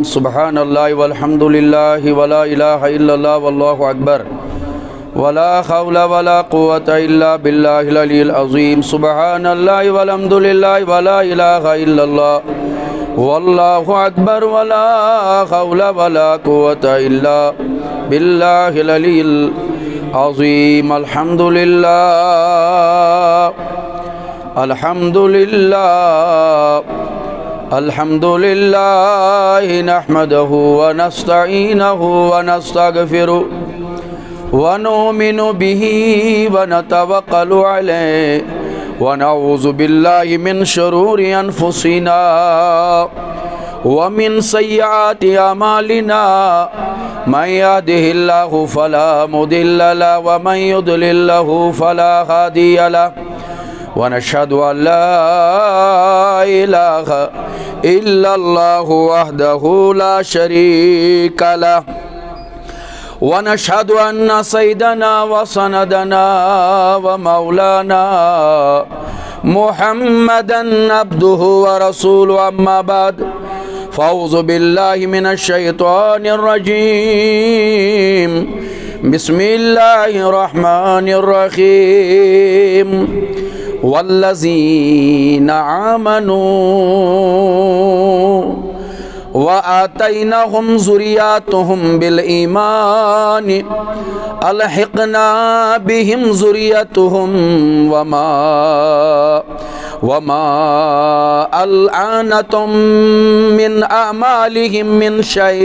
सुबहानल्लाहि वल्हम्दुलिल्लाहि वला इलाहा इल्लल्लाह वल्लाहु अकबर वला हौला वला कुव्वता इल्ला बिल्लाहिल अलिय्यिल अज़ीम। सुबहानल्लाहि वल्हम्दुलिल्लाहि वला इलाहा इल्लल्लाह वल्लाहु अकबर वला हौला वला कुव्वता इल्ला बिल्लाहिल अलिय्यिल अज़ीम। अल्हम्दुलिल्लाह अल्हम्दुलिल्लाह अल्हम्दुलिल्लाहि नहमदहु व नस्तईनुहु व नस्तगफिरुहु व नुमिनु बिही व नतवक्कलु अलैहि व नऊज़ु बिल्लाहि मिन शुरूरि अनफुसिना व मिन सय्यिआति अमालिना मन यहदिहिल्लाहु फला मुदिल्ल लहु व मन युद्लिल्हु फला हादिय लहु व नशहदु अन ला इलाहा इल्लल्लाहु वहदहु ला शरीका लहु व नशहदु अन्न सय्यदना व सनदना व मौलाना मुहम्मदन अब्दुहु व रसूलुहु। अम्मा बाद फ़अऊज़ु बिल्लाहि मिनश शैतानिर रजीम। बिस्मिल्लाहिर रहमानिर रहीम। वल्लज़ीना आमनू व आतैनाहुम ज़ुर्रिय्यतहुम बिल ईमान अलहिक़ना बिहिम ज़ुर्रिय्यतहुम वमा अलअनतुम मिन अमालिहिम मिन शै।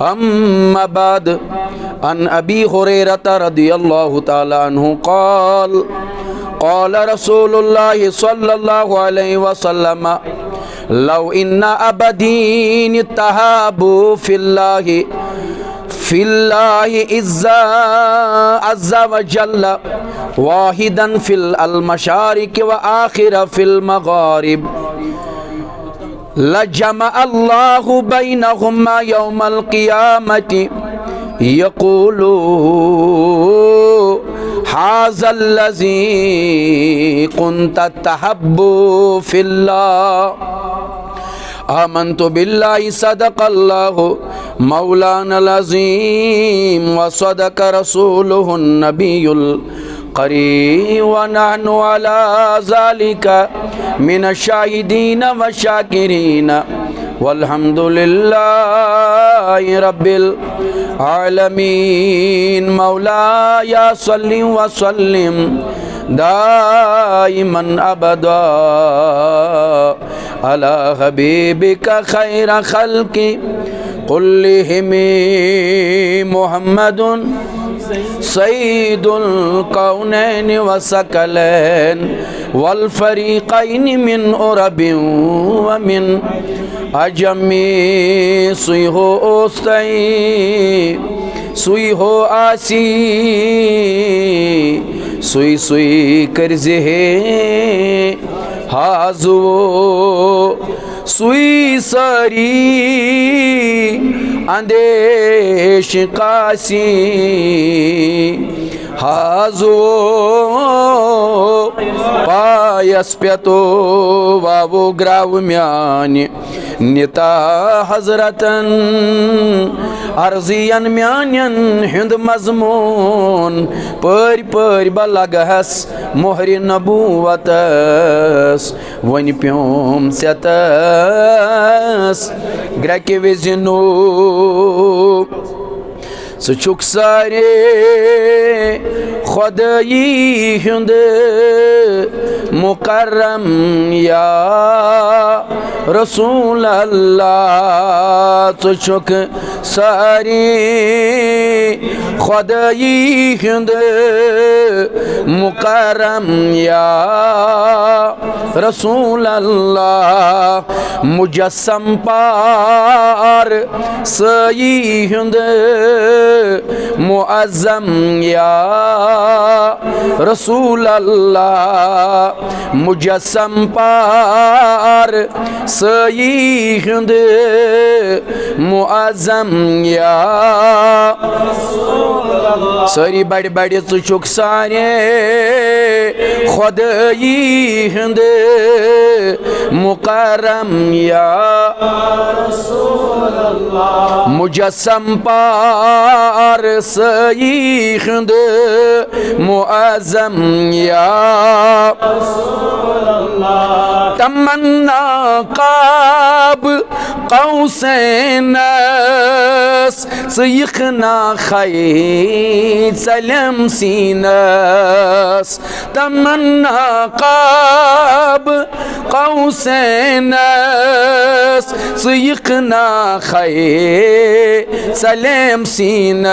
अम्मा बाद अन अबी हुरैरता रदियल्लाहु ताला अन्हु क़ाल क़ाल रसूलुल्लाहि सल्लल्लाहु अलैहि वसल्लम लौ इन्ना अबदीन तहाबु फिल्लाहि इज़्ज़ा व जल्ल वाहिदन फिल अल मशारिक व आखिर फिल मगारिब लजमा अल्लाहु बैनहुमा यौमल क़ियामति यक़ूलु हाज़ल्लज़ी कुन्त तहब्बु फिल्लाह आमन्तु बिल्लाहि सदक़ल्लाहु मौलानल अज़ीम व सदक़ रसूलुहुन नबियुल करीम व नहनु अला ज़ालिका मिनश शाहिदीन व शाकिरीन वल्हम्दुलिल्लाहि रब्बिल आलमीन। मौलाया सल्लि व सल्लिम दाइमन अबदा अला हबीबिका खैर खल्क़ि कुल्लिहिम मुहम्मदुन सय्यिदुल कौनैन व सकलैन वल फरीक़ैन मिन उरबिन व मिन अजमी सुई हो ओस्तई सुई हो आसी सुई सुई कर्ज़े हाज़ो सुई सारी अंदेश कासी हाज़ो पायस प्यतो वावो ग्राव म्यानि निता हज़रतन अर्ज़ियन म्यान्यन हिंद मज़मून परि परि बलगहस मोहर नबूवतस वन प्योम सेतस ग्रक विजनो सुचुक सारे खुदाई हुंद मुकर्रम या रसूल अल्लाह सुचुक सारे खुदाई हुंद मुकर्रम या रसूल अल्लाह मुजस्सम पार सई हुंद मुअज़्ज़म या रसूल अल्लाह मुजस्सम पार सई हुंद मुअज़्ज़म या सारी बड़ बड़ चुक सारे खुदाई हुंद मुकर्रम या मुजस्सम पार सई हिंद मुअज़्ज़म या तमन्ना काब कौसैनस सयखना खै सलम सीनस तमन्ना काब कौसैनस सयखना खै सलम सीन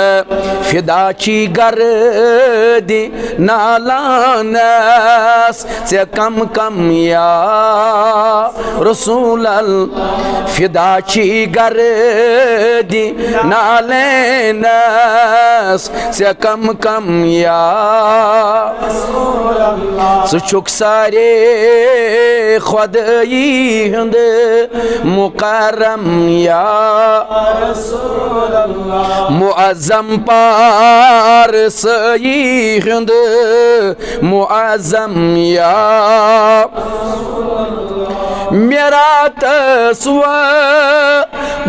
फिदाची गर्दी नालानस से कम कम या रसूल फिदाची गर्दी नालेनस से कम कम या सुचुक सारे खुदाई हिंद मुकर्रम या मुअज़्ज़म पार सई हिंद मुअज़्ज़म या मेरा तस्वा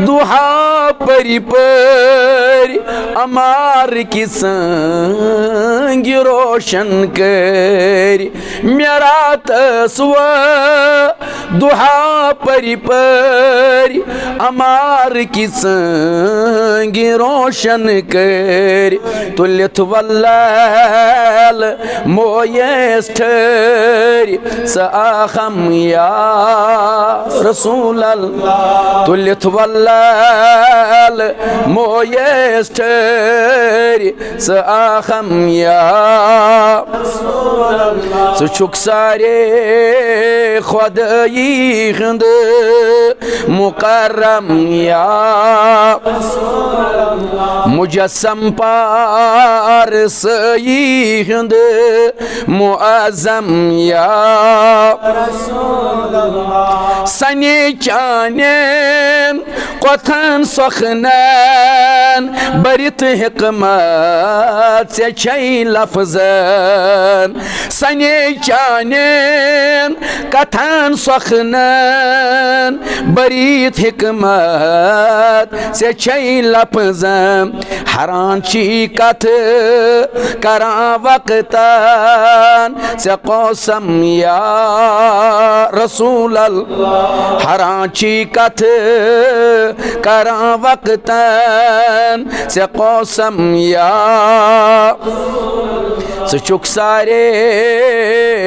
दुहा परी परी अमार की संग रोशन करी मेरा तस्वा दुहा परी परी अमार की संग रोशन करी तुलित वल्लल मोयस्ठरी सआखम या रसूल तुलित वल्लल मोयस्ठरी सआखम या सुचुक सारे खुदाई हिंद मुकर्रम या मुजस्सम पार सई हिंद मुअज़्ज़म या सने चानेन कथन सखनन बरित हिकमत से छई लफ्ज़न सने चानेन कथन सखनन बरित हिकमत से छई लफ्ज़न हरान ची कथ करा वक्तन से कसम या रसूल हरान ची कथ करा वक्तन से कसम या सुचुक सारे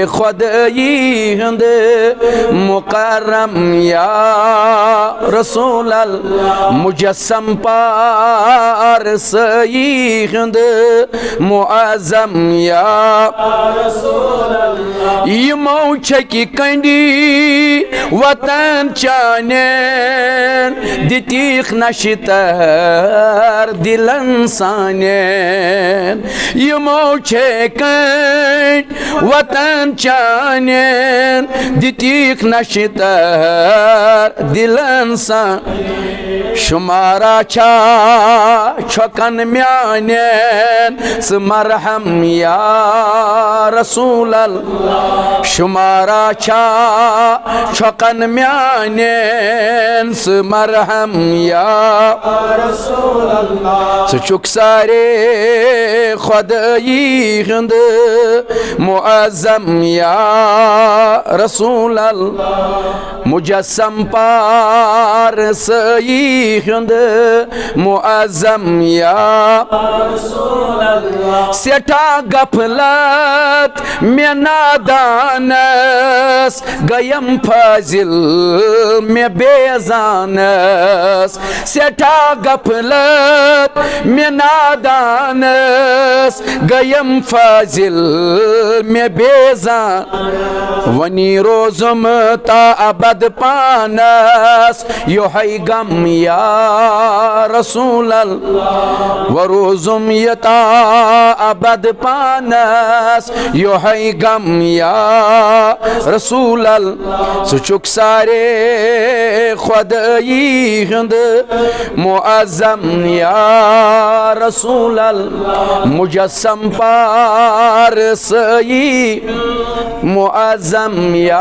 खुदाई हिंद मुकर्रम या रसूल मुजस्सम पार सई हिंद मुअज़्ज़म या यमो छकी कंडी वतन चानेन दितीख नशितर दिलन सानेन यमो छकन वतन चानेन दितीख नशितर दिलन सान शुमारा छा छकन म्यानेन समरहम या रसूल शुमारा छा छकन म्यानेन समरहम या सुचुक सारे खुदाई हिंद मुअज़्ज़म या रसूल मुजस्सम पार सई हिंद मुअज़्ज़म या सेठा गफलत में नादानस गयम फाजिल में बेजानस सेठा गफलत में नादानस गयम फाजिल में बेजान वनी रोज़म ता अबद पानस यो है गम या रसूल वरोज़ुम यता अबद पानस यो है गम या रसूल सुचुक सारे खुदाई हिंद मुअज़्ज़म या रसूल मुजस्सम पार यार सई मुअज़्ज़म या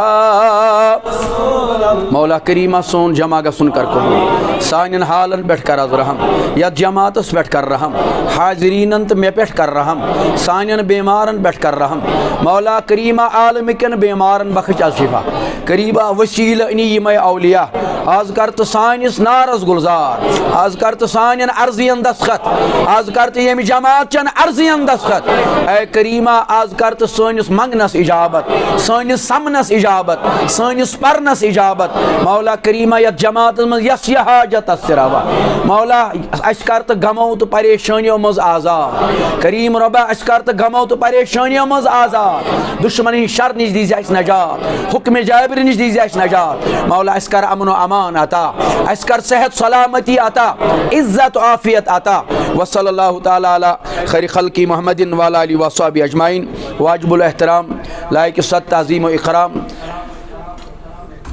मौला करीमा सोन जमा गसन कर कबूल सानिन हालन पेट कर रहम या जमातस पेट कर रहम हाजिरीनन तो मे पेट कर रहम सानिन बेमारन पेट कर रहम मौला करीमा आलमिकन बेमारन बख्श शिफा करीबा वसील यम औलिया आज कर तो सानिस नारस गुलजार आज कर तो सानिन अर्जियन दस्तखत आज कर तो यम जमात चन अर्जियन दस्तखत ऐ करीमा आज कर तो सोनिस मंगनस इजाबत सोनिस समनस इजाबत सोनिस परनस इजाबत मौला करीमा यत जमात मज यस यह हाजत सिरावा मौला अस कर तो गमो तो परेशानियों मज आजाद करीम रबा अस कर तो गमो तो परेशानियों मज आजाद दुश्मनी शर निश दीजिए अस नजात हुक्म जाबिर निश दीजिए अस नजात मौला अस कर अमन अमान अता अस कर सेहत सलामती अता इज्जत आफियत अता वसल्लल्लाहु तआला अला खैर खल्की मुहम्मदिन व अला आलिहि व अस्हाबिहि अजमाइन वाजिबुल एहतराम लायक सत ताज़ीम व इकराम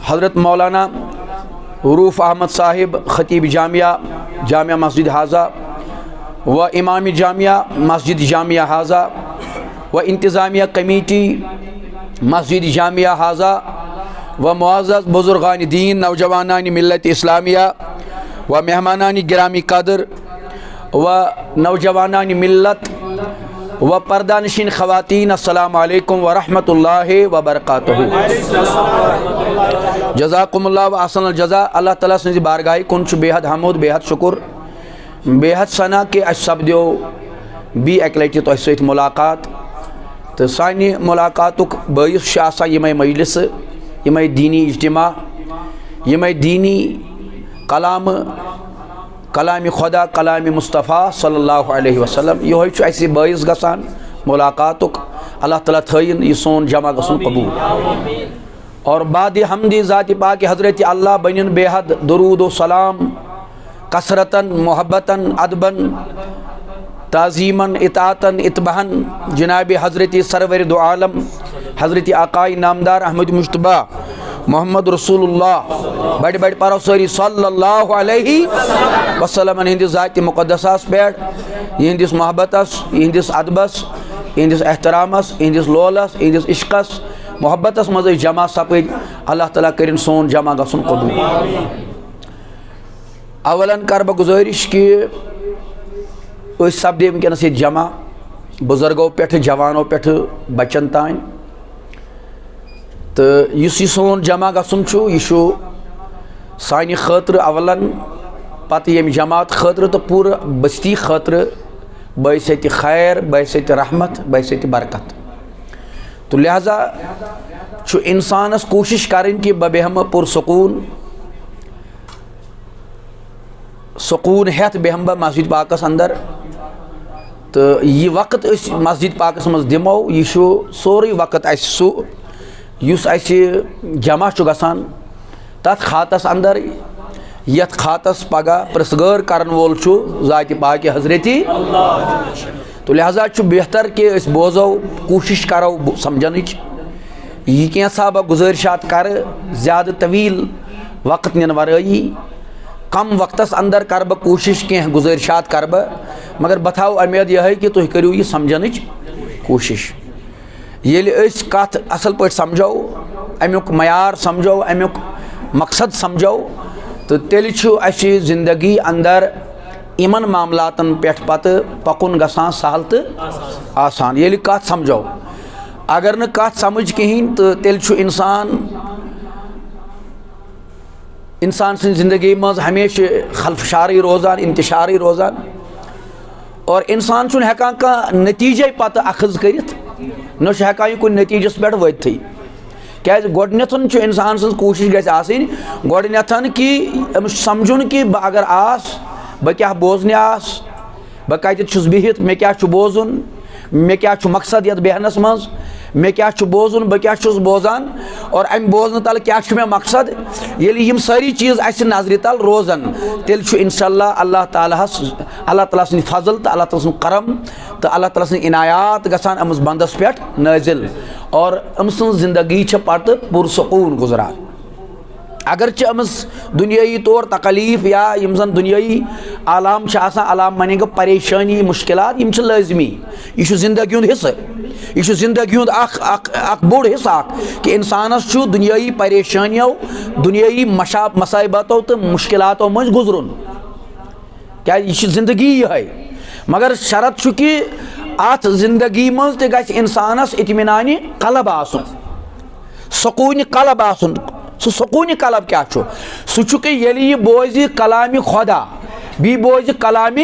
हज़रत मौलाना रूफ अहमद साहिब खतीब जामिया मस्जिद हाजा व इमाम जामिया मस्जिद जामिया हाजा व इंतज़ामिया कमेटी मस्जिद जामिया हाजा व मुअज़्ज़ज़ बुज़ुर्गान दीन नौजवानान मिल्लत इस्लामिया व मेहमानान गिरामी कदर व नौजवानान मिल्लत व पर्दानशीन ख़वातीन अस्सलामु अलैकुम व रहमतुल्लाहि व बरकातुहू जज़ाकुमुल्लाह व अहसनुल जज़ा अल्लाह ताला सन्ज़ बारगाही कुन बेहद हमद बेहद शुक्र बेहद सना कि अस सपदो बी एक लटि तोह सत मुलाकात तो सानि मुलाकातुक बयस यम मजलिस यम दीनी इज्तिमा यम दीनी कलाम खुदा कलाम मुस्तफ़ा सल्लल्लाहु अलैहि वसल्लम यह बयस गसान मुलाकातुक अल्लाह ताला थयन यह सोन जमा गसन कबूल और बाद हमदी ज़ात पाक हज़रत अल्लाह बनिन बेहद दरूद व सलाम कसरतन मोहब्बतन अदबन ताज़ीमन इतातन इतबहन जनाब हज़रत सरवर दो आलम हज़रत आकाई नामदार अहमद मुश्तबा मोहम्मद रसूलुल्लाह बड़ बड़ परो सारी सल्लल्लाहु अलैहि वसल्लम हिंदिस ज़ात मुक़द्दसास पे यहंदिस मोहब्बतस यहंदिस अदबस यहंदिस एहतरामस यहंदिस लोलस यहंदिस इश्कस मोहब्बतस मज़ जमा सपद अल्लाह ताला करिन सोन जमा गसन कबूल अवलन कर बह गुजारिश कि सपदे वनकस ये जमा बुजुर्गों पे जवानों पे बचन तान तो यह सोन जमा गसन यह सानि खतर अवलन पत यम जमात खतर तो पूरा बस्ती खतर बहसत खैर बहसत रहमत बहसत बरकत तो लिहाजा इंसानस कोशिश करें कि बह बेहम सुकून हेत बेहम बह मस्जिद पाकस अंदर तो यह वक्त मस्जिद पाकस मज दिमो यह सोरे वक्त सह जमा गसान तथ खातस अंदर यथ खातस पगह प्रसगर करन वोल ज़ात पाक हज़रती तो लिहाजा बेहतर कि बोजो कोशिश करो समझन यह कैसा बह गुजारिशात कर ज़्यादा तवील वक्त निन वराई कम वक्तस अंदर कर बह कोशिश कह गुजारिशात कर बह मगर बह थो उम्मीद यह कि तुम करो यह समझन कोशिश येल कत असल पे समझो अमुक मयार समझो अमुक मकसद समझो तो तेल जिंदगी अंदर इमन मामलातन पे पकुन गसान सहल तो आसान ये कत समझो अगर न कत समझ कहें तो तेल इंसान सी जिंदगी मज हमेशा खलफशारी रोजान इंतशारी रोजान और इंसान हेकान कह नतीजे पत अखज कर न हेकान यह कुन नतीजस पे वत क्या गोडनेथन इंसान सज कोशिश गई गोडनेथन कि समझुन कि बह अगर आस बह क्या बोजन आस बह कत बिहित मे क्या बोजुन मे क्या मकसद यथ बेहनस मज मे क्या बोजुन बह क्या बोजान और अम बोजन तल क्या मे मकसद ये सारी चीज़ अस नजर तल रोजन तेल इंशाअल्लाह अल्लाह ताला सद फजल तो अल्लाह ताला सद करम तो अल्लाह ताला सद इनायात गसान अमस बंदस पे नाजिल और अम सज जिंदगी पत पुरसकून गुजरान अगर अमस दुनियाई तौर तकलीफ या यम जन दुनियाई आलाम आलाम माने गो परेशानी मुश्किलात यम लाजमी यह जिंदगी हुंद हिस्सा यह जिंदगी हुंद बोड़ हिस्सा कि इंसानस दुनियाई परेशानियों दुनियाई मसाइबतों तो मुश्किलातों मज गुजरुन क्या यह जिंदगी है मगर शरत कि अत जिंदगी मज ते गछ इंसानस इत्मीनान कलब आसुन सकून कलब आसुन सह सकून कलब क्या सह कि ये बोज कलाम खुदा बी बोज कलाम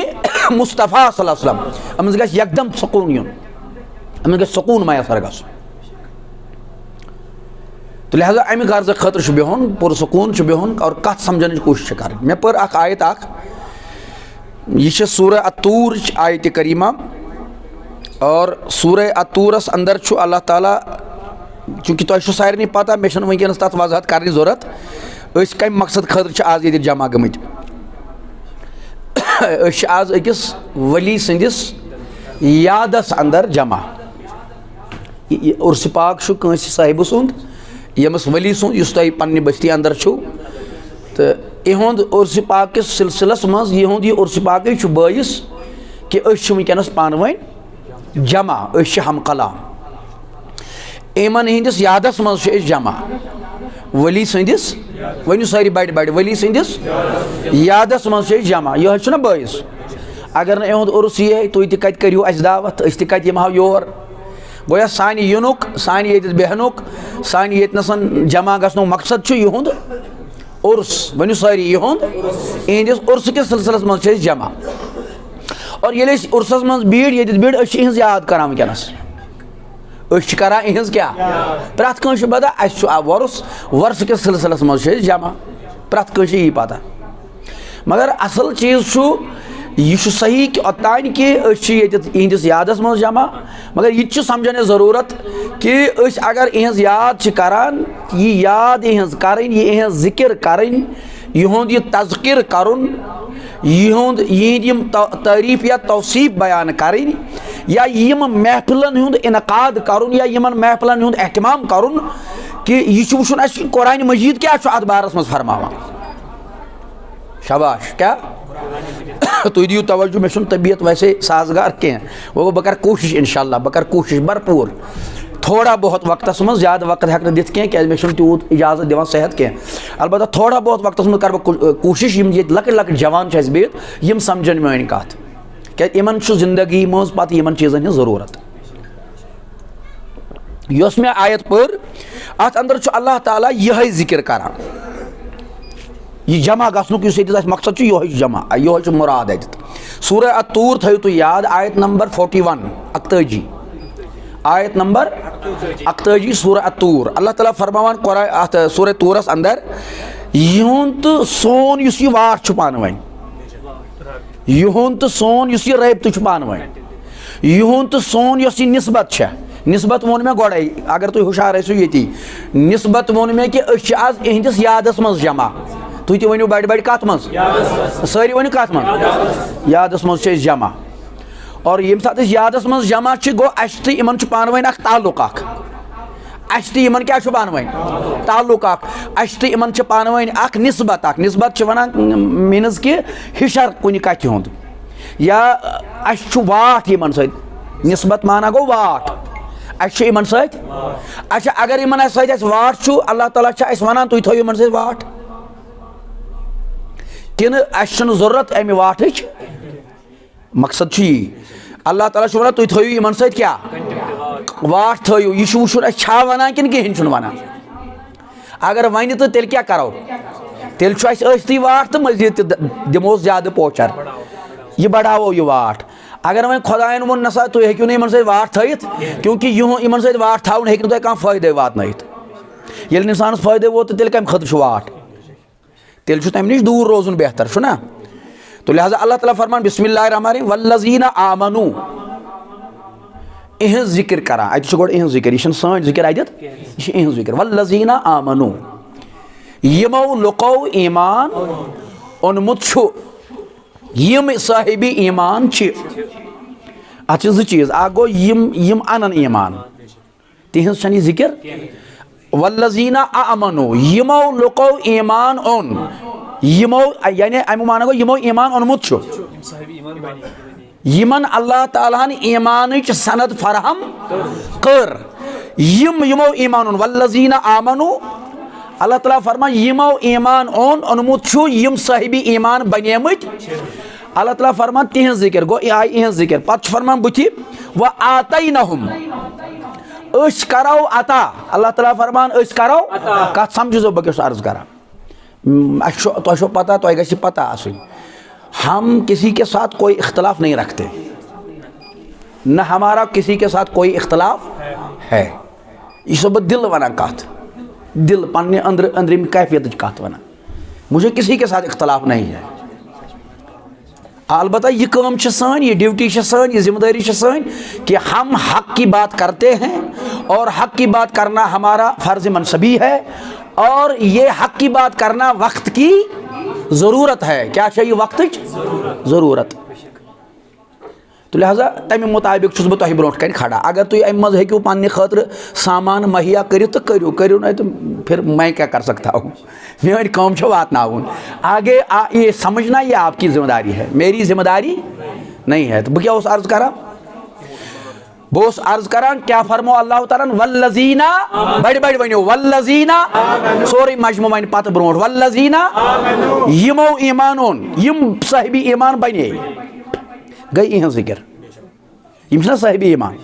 मुस्तफ़ा सल्लल्लाहु अलैहि वसल्लम अमस गछ एकदम सकून युन अमस गछ सकून मैसर ग तो लिहाजा अमि गर्ज खतर बिहुन पुरसकून बिहुन और कत समझन कोशिश कर मे पर आयत यह सूरह अतूर आयत करीमा और सूरह अतूरस अंदर अल्लाह ताला चूँकि तुम सारे पता मे वनस तथ वजाहत कर जरूरत कम मकसद खतर आज ये जमा गमत आज अकिस वली संदिस यादस अंदर जमा उर्स पाक साहिब सुंद यमस वली सुंद इस तुम पन्ने बस्ती अंदर तो इहुंद उर्स पाक किस सिलसिलस मज इहुंद यह उर्स पाक बायस कि वनस पान वन जमा हम कलाम इमन हंदिस यादस मज जमा वली संदिस वनु सारी बड़ बड़ वली संदिस यादस मज जमा यह ना बायस अगर न इहुंद उर्स ये तुम तत करू अस दावत अस तत यमो योर गोया सान युनुक सान ये बेहनुक सान ये जमा गो मकसद इहुंद उर्स वनु सारी इहुंद इहंदिस उर्स किस सिलसिलस मज जमा और ये उर्सस मज भीड़ ये भीड़ इहज याद करान वनकस करान इहज क्या प्रत कह पता वर्स वर्स किस सिलसिलस मज जमा प्रत कह यही पता मगर असल चीज यह सही कि ओतान कि इहंदिस यादस मज जमा मगर यह समझने ज़रूरत कि अगर इहज याद करान यह याद इहज करें यह इहज जिक्र करें इहुंद यह तज़किर करुन इहुंद यम तारीफ या तौसीफ बयान करें या यम महफिलन हुंद इनकाद करुन या यमन महफिलन हुंद एहतमाम करुन कि यह वुचुन कुरान मजीद क्या अत बारस मज फरमावान शाबाश क्या तुम दियो तवज्जो मे तबीयत वैसे साजगार कह वो बह कर कोशिश इंशाअल्लाह बह कर कोशिश भरपूर थोड़ा बहुत वक्त मज ज़्यादा वक्त हेक दिख क्या मे तूत इजाजत दिवान सेहत कह अलबत्ता थोड़ा बहुत वक्त मज कर कोशिश ये लकट लकट जवान बिहत यम समझन मान कत क्या इन जिंदगी मज पत इन चीज़न हज ज़रूरत यस मे आयत पर अत अंदर अल्लाह ताला यह जिक्र करान यह जमा गसनुक मकसद यह जमा यह मुराद अत सूरह अतूर थो तुम याद आयत नंबर 41 41 आयत नंबर 41 सूरह अतूर अल्लाह ताला फरमावान अत सूरह तूरस अंदर युन तो सोन यह वाट पान वन युन तो सोन यह रबत पान वन युन तो सोन यह निस्बत निस्बत वोन मे गोड़े अगर तुम हुशार ये निस्बत वोन मे कि आज इहंदिस यादस मज जमा तुम तो वनु बड़ बड़ कत मज सारी वन कत मज यादस मज जमा और ये सात यादस मज जमा गो अस तो इन पान वन ताल्लुक अस तो इन क्या पान वन ताल्लुक अस तो इन पान वन निस्बत वनान मीनस कि हिशर कुन कथ हुंद या अस वाट इन सत निस्बत माना गो वाट अस इन सत अच्छा अगर इन सत वाट अल्लाह ताला वनान तुम थो इन सत वाट किन अस जरूरत अमि वाट मकसद यी अल्लाह ताला वनान तुम थो इन सत क्या वाट थो यह वुचुन छा वनान कि कहें वनान अगर वन तो तेल क्या करो तेल अस्थी वाट तो मजीद दिमो ज्यादा पोचर यह बढ़ावो यह वाट अगर वह खुदायन वो नसा तुम हेक्यू इन सत वाट थयित क्योंकि इन सत वाट थवन हेक् तुम कह फायदे वातनयित ये इंसानस फायदे वोत तेल कम खतर वाट तेल तम नश दूर रोजुन बेहतर ना तो लिहाजा अल्लाह ताला फरमान बिस्मिल्लाहिर्रहमानिर्रहीम वल्लज़ीना आमनू इहज जिक्र करा अत गो इहज जिक्र यह सान जिक्र अत यह इहज जिक्र वल्लज़ीना आमनू यमो लुको ईमान ओनमुत यम साहिबी ईमान अत जो चीज़ गो यम अनन ईमान तिहज जिक्र वल्लज़ीना आमनु यमो लुको ईमान ओन यमो यानी अमु माना गो यमो ईमान ओनमुत छु यमन अल्लाह ताला ने ईमानच सनद फराहम कर यमो ईमान ओन वल्लज़ीना आमनु अल्लाह ताला फरमान यमो ईमान ओन ओनमुत छु यम साहिबी ईमान बनेमत अल्लाह ताला फरमान तिहन जिक्र गो आय इहन जिक्र पत फरमान बुथि व आतैनहुम अस करो अता अल्लाह ताला फरमान अस करो कत समझो बस अर्ज करा तो पता तो गि पता आसुन हम किसी के साथ कोई इख्तलाफ नहीं रखते न हमारा किसी के साथ कोई इख्तलाफ है यह बह दिल वना कत दिल पन्ने अंदरिम कैफियत कत वना मुझे किसी के साथ इख्तलाफ नहीं है अलबत्ता यह काम सान ये ड्यूटी सान ये जिम्मेदारी सान कि हम हक की बात करते हैं और हक की बात करना हमारा फ़र्ज़ मनसबी है और ये हक की बात करना वक्त की ज़रूरत है क्या चाहिए वक्त ज़रूरत तो लिहाजा तमें मुताबिक बह तुम ब्रोट कन खड़ा अगर तुम अम मज हेकू पन्ने खतर सामान मुहैया करो तो करो ना तो फिर मैं क्या कर सकता हूँ मेरी काम वातनाउन आगे ये समझना ये आपकी जिम्मेदारी है मेरी जिम्मेदारी नहीं है तो बह क्या अर्ज करा बह अर्ज करान क्या फरमो अल्लाह ताला वल्लज़ीना बड़ बड़ वनो वल्लज़ीना सोरे मजमू वन पत ब्रोट वल्लज़ीना यमो ईमानोन यम साहिबी ईमान बने गई इहन जिक्र यम साहिबी ईमान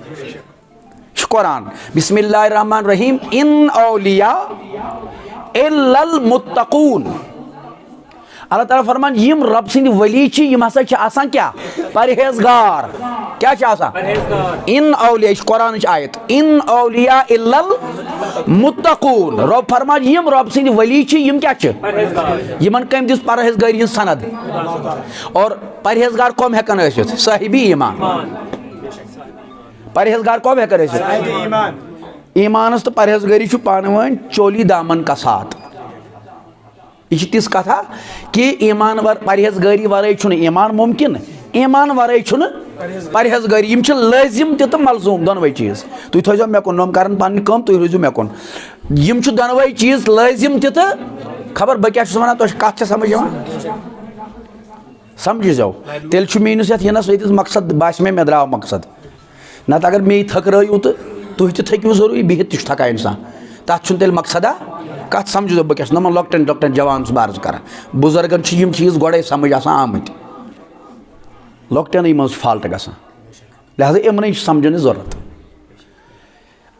कुरान बिस्मिल्लाहिर्रहमानिर्रहीम इन औलिया इल्लल मुत्तकून अल्लाह ताला फरमान यम रब सिंद वली यम हसा आसान क्या परहेजगार क्या आसान इन औलिया कुरान आयत इन औलिया इल्लल मुत्तकून रब फरमान यम रब सिंद वली यम क्या यमन कम दिस परहेजगारी सनद और परहेजगार कम हेकन आसित साहिबी ईमान परहेजगार कम हेकन ईमानस तो परहेजगारी पान वन चोली दामन का साथ यह तिस कथा कि ईमान परहेजगारी वराई ईमान मुमकिन ईमान वराई परहेजगारी यम लाजिम तो मलजूम दोनवे चीज तुम थो मे कुन नम कर पम तुम रोजो मे कुन यम दोनवे चीज लाजिम तो खबर बह क्या वन तुम कत समझ समझ जाओ तेल मीनस यनस ये मकसद बास मे द्राव मकसद नत अगर मे थकरो तो तुम थकू जरूरी बिहित थका इंसान तथ तेल मकसदा कत समझो बह क्या नमन लॉकटन लॉकटन जवान अर्ज कर बुजुर्गन यम चीज गोड़े समझ आमत लॉकटन मज फाल्ट गसान लिहाजा इमन समझन जरूरत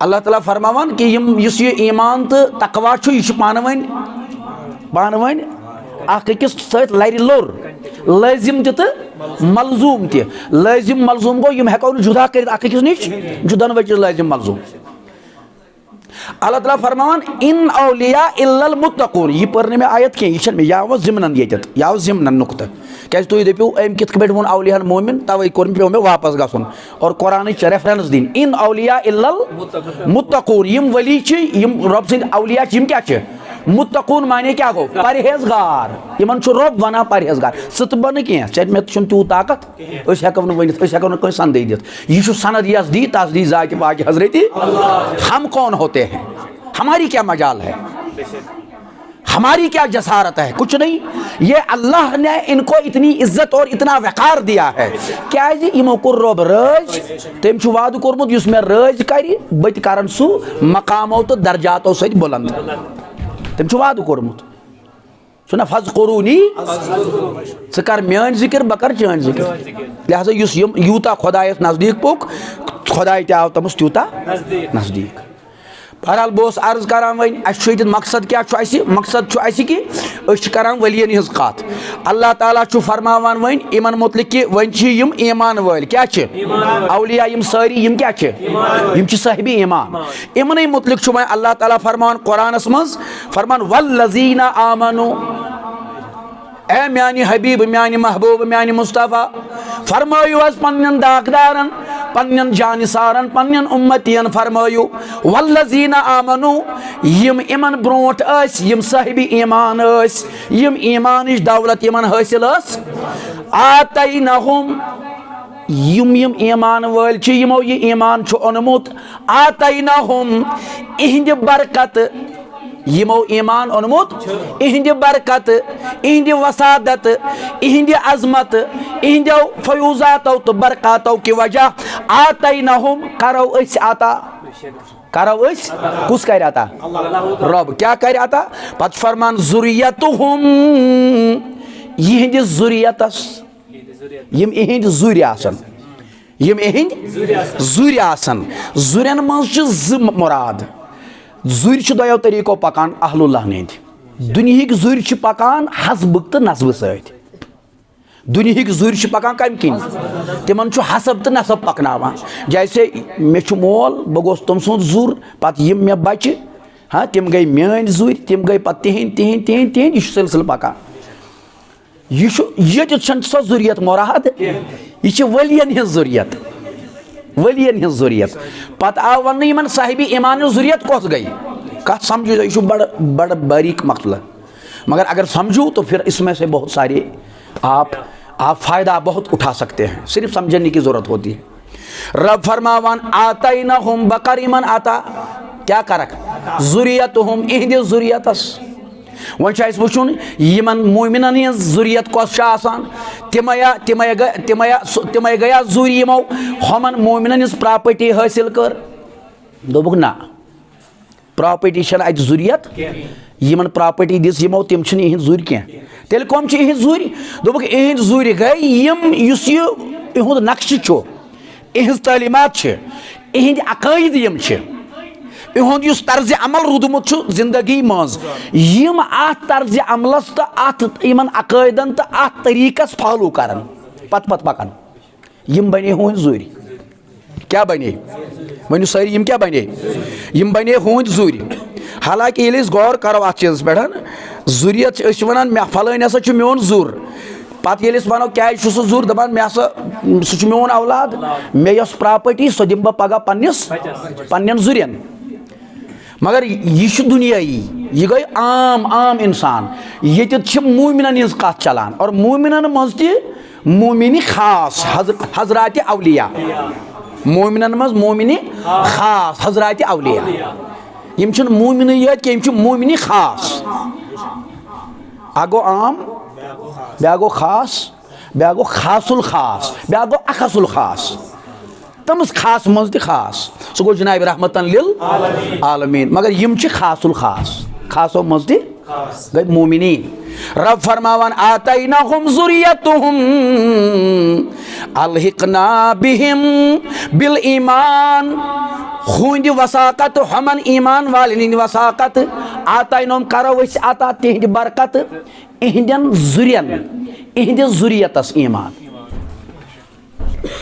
अल्लाह ताला फरमान कि ये ईमान तो तकवा यह पान वन अकिस लर लोर लाजिम तो मलजूम लाजिम मलजूम गो यम हेको जुदा कर अकिस नश दोनवे चीज लाजिम मलजूम अल्लाह ताला फरमान इन औलिया इल्लल मुत्तकून यह पर मे आयत कह यह याव जिमन याव जिमन नुकत क्या तुम दपो अम कित पे वो औलियान मोमिन तवे कोर पे मे वापस गसन और कुरान रेफरेंस दिन इन औलिया इल्लल मुत्तकून यम वली यम रब सिंद औलिया यम क्या मुत्तकून माने क्या गो परहेजगार यमन रब वना परहेजगार सत बन कह मे तूत ताकत हेको वन सनदे दित यह सनद यजदी तसदी जात वाक़ हजरती हम कौन होते हैं हमारी क्या मजाल है हमारी क्या जसारत है कुछ नहीं ये अल्लाह ने इनको इतनी इज्जत और इतना वक़ार दिया है क्या यमो कोर रब राज तम वाद कोरमुत युस मे राज कर बत कर सू मकामों तो दर्जातों सत बुलंद तम वाद कोरमुत सुना फज़कुरूनी स कर मेन जिक्र बह कर चान जिक्र लिहाजा यूता खुदायस नजदीक पोक खुदाय आव तमस तूता नजदीक बहरहाल बह अर्ज करान वन मकसद क्या मकसद कि करान वलियन हज कत अल्लाह ताला फरमावान वन इमन मुतलिक कि वन यम ईमान वाल क्या औलिया यम सारी यम क्या यम साहिबी ईमान इमन मुतलिक वन अल्लाह ताला फरमान कुरानस मज फरमान वल्लज़ीना आमनु ए म्यानी हबीब म्यानी महबूब म्यानी मुस्तफ़ा फरमायु पन्न दाकदारन पन्न जानिसारन पन्न उम्मतियन फरमायु वल्लज़ीना आमनु यम इमन ब्रोट यम साहिबी ईमान यम ईमान दौलत यमन हासिल आतैनहुम यम ईमान वाल यमो ये ईमान ओनमुत आतैनाहुम इहंद बरकत यमो ईमान ओनमुत इहंद बरकत इहंद वसादत इहंद अजमत इहंद फयूजातो तो बरकतों की वजह आतैनाहुम करो अस अता करो अस कुस कर अता रब क्या कर अता पत फरमान जुरियतुहुम यहंद जुरियतस यम इहंद जुर आसन यम इहंद जुर आसन जुरन मज ज मुराद जुर दोयो तरीको पकान अहलुल्लाह नेंद दुनिहिक जुर पकान हसबक तो नसब सत दुनिहिक जुर पकान कम किन तिमन हसब तो नसब पकनावान जैसे मे मोल बह गोस तम सुंद जुर पत यम मे बच्चे हाँ तिम गई मेन जुर तिम गई पत तिहंद तिहंद तिहंद तिहंद यह सिलसिल पकान ये सो जुरियत मुराद यह वलियन हज जुरियत वलियन हज जुरियत पत आव वन साहिब ईमान जुरियत कस गई कत समझो यह बड़ बड़ बारीक मसला मगर अगर समझूँ तो फिर इसमें से बहुत सारे आप फ़ायदा बहुत उठा सकते हैं सिर्फ समझने की ज़रूरत होती है रब फरमावान आतैनाहुम बकर ईमान आता क्या करक जुरियतुहुम इहंद जुरियतस वन वुन यमन मोमिनन हज जुरियत कस तिमय गया जुर यमो हमन मोमिनन हज प्रॉपर्टी हासिल कर दोबुक ना प्रॉपर्टी अत जुरियत यमन प्रॉपर्टी दिस यमो तिम इहंद जुर कह तेल कम इहंद जुर दोबुक इहंद जुर गई यम इहुंद नक्श इहंज तालीमात इहंद अकायद यम इहुंद तर्ज अमल रूदमुत जिंदगी मज यम अत तर्ज अमलस तो अत इन अकायदन तो अत तरीकस फॉलो करन पत पकान यम बने हुंद जुर क्या बने वनु सारी यम क्या बने यम बने हुंद जुर हालांकि ये गौर करो अत चीज पे जुरियत वन मे फलान हसा मोन जुर पत ये वनो क्या सह जुर दपान मे हसा सह मोन औलाद मे यस प्रॉपर्टी सह दिम बह पगह पन्न जुरन मगर यह दुनियाई यह गई आम इंसान ये मोमिनन हज कत चलान और मोमिनन मज मोमिन खास हजरात अवलिया मोमिनन मज मोमिन खास हजरात अवलिया यम मोमिन यत कि मोमिन खास आ गो आम ब्या गो खास ब्या गो खासुल खास ब्या गो अखसुल खास तमस खास मज खास सह गो जनाब रहमतन लिल आलमीन मगर यम खासुल खास खासो मज गई मोमिनीन रब फरमावन आतैनाहुम जुरियतुहुम अलहिकना बिहिम बिल ईमान हुंद वसाकत हमन ईमान वालिन वसाकत आतैनाहुम करो अता तिहंद बरकत इहंदन जुरियन इहंद जुरियतस ईमान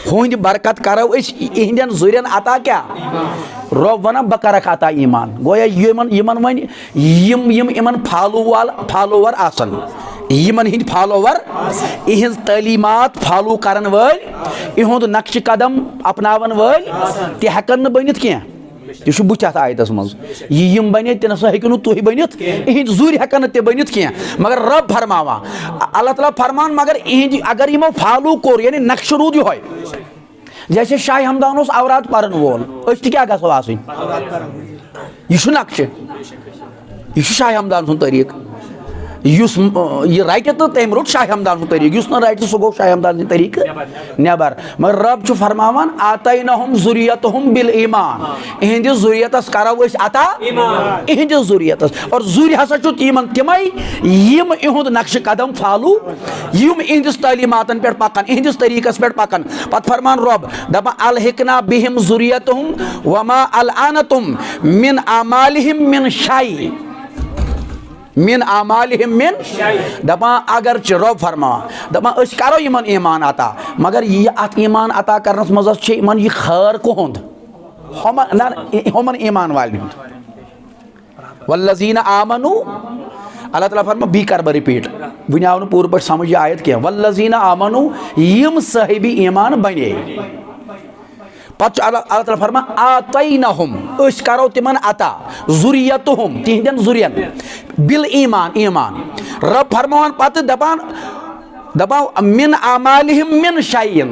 हुंद बरकत करो इहंदन जुरियन अता क्या रब वन बह करक अता ईमान गोया यमन वन यमन फॉलोवर आसन यमन हिंद फॉलोवर इहंज तालीमात फॉलो करन वल इहुंद नक्श कदम अपनावन वल ते हेकन बनित क्या यह बुथ अत आयतस मज यम बने ते नसा हेकु तुह बनित इहंद जुर हेकन ते बनित क्या मगर रब फरमावा अल्लाह ताला फरमान मगर इहंद अगर यमो फॉलो कोर यानी नक्श रूद यह जैसे शाह हमदान औरात परन वोल क्या गो आसन यह नक्श यह शाह हमदान सुन तरीक यह रट तो तम रोट शाह हमदान सुन तरीक न रट सह गो शाह हमदान सुन तरीक नबर मगर रब फरमावान आतैनाहुम जुरियतुहुम बिल ईमान इहंद जुरियतस करो अता इहंद जुरियतस और जुर हसा तिमन तिमय यम इहुंद नक्श कदम फॉलो यम इहंदिस तालीमातन पे पकान इहंदिस तरीकस पे पकान पत फरमान रब दपा अलहिकना बिहिम जुरियतुहुम वमा अलआनतुम मिन अमालिहिम मिन शै मिन अमालिहिम मिन दपा अगर रब फरमा दपा करो यमन ईमान अता मगर यह अत ईमान अता करनस मज इन यह खैर कुहुंद हमन ईमान वाल वल्लज़ीना आमनु अल्लाह ताला फरमा बी कर रिपीट वन आव न पूर पे समझ यह आयत क्या वल्लज़ीना आमनु यम साहिबी ईमान बने पत अल्लाह ताला फरमा आतैनाहुम करो तिमन अता जुरियतुहुम तिहंदन जुरियन बिल ईमान ईमान रब फरमान पत दपान मिन अमालिहिम मिन शैइन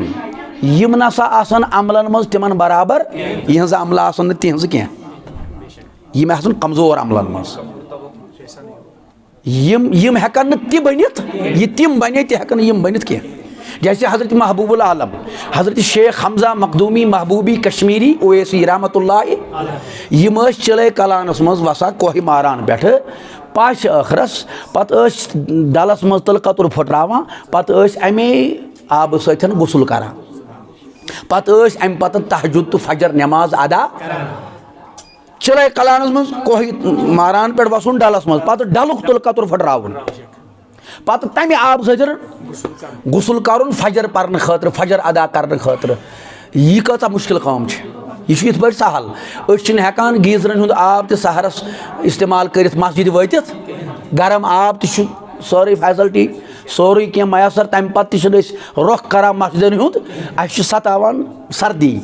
यम नसा आसन अमलन मज तिमन बराबर यहज अमल आसन तिहज कह यम आसन कमजोर अमलन मज यम हेकन ति बनित ये तिम बने ति हेकन यम बनित कह जैसे हज़रत महबूबुल आलम हज़रत शेख हमजा मखदूमी महबूबी कश्मीरी ओवैसी रहमतुल्लाह यम चिले कलानस मज वसा कोह मारान पे पाश अखरस पत डलस मज तल कतुर फुटरावां पत अमे आब सतन गुसल करान पत अम पत तहज्जुद तो फजर नमाज अदा चिले कलानस मज कोह मारान पे वसन डलस मज पत डलुक तल कतुर फुटरावन पत तमि आब सतन गुसल कर फजर पर्न खतर फजर अदा करने खतर यह कता मुश्किल काम यह इत पे सहल हेकान गीजरन हुंद आब तो सहरस इस्तेमाल कर मस्जिद वतित गरम आब तो सारी फैसिलिटी सोरी कह मैसर तम पे रुख कर मस्जिदन हुंद अस सतावान सर्दी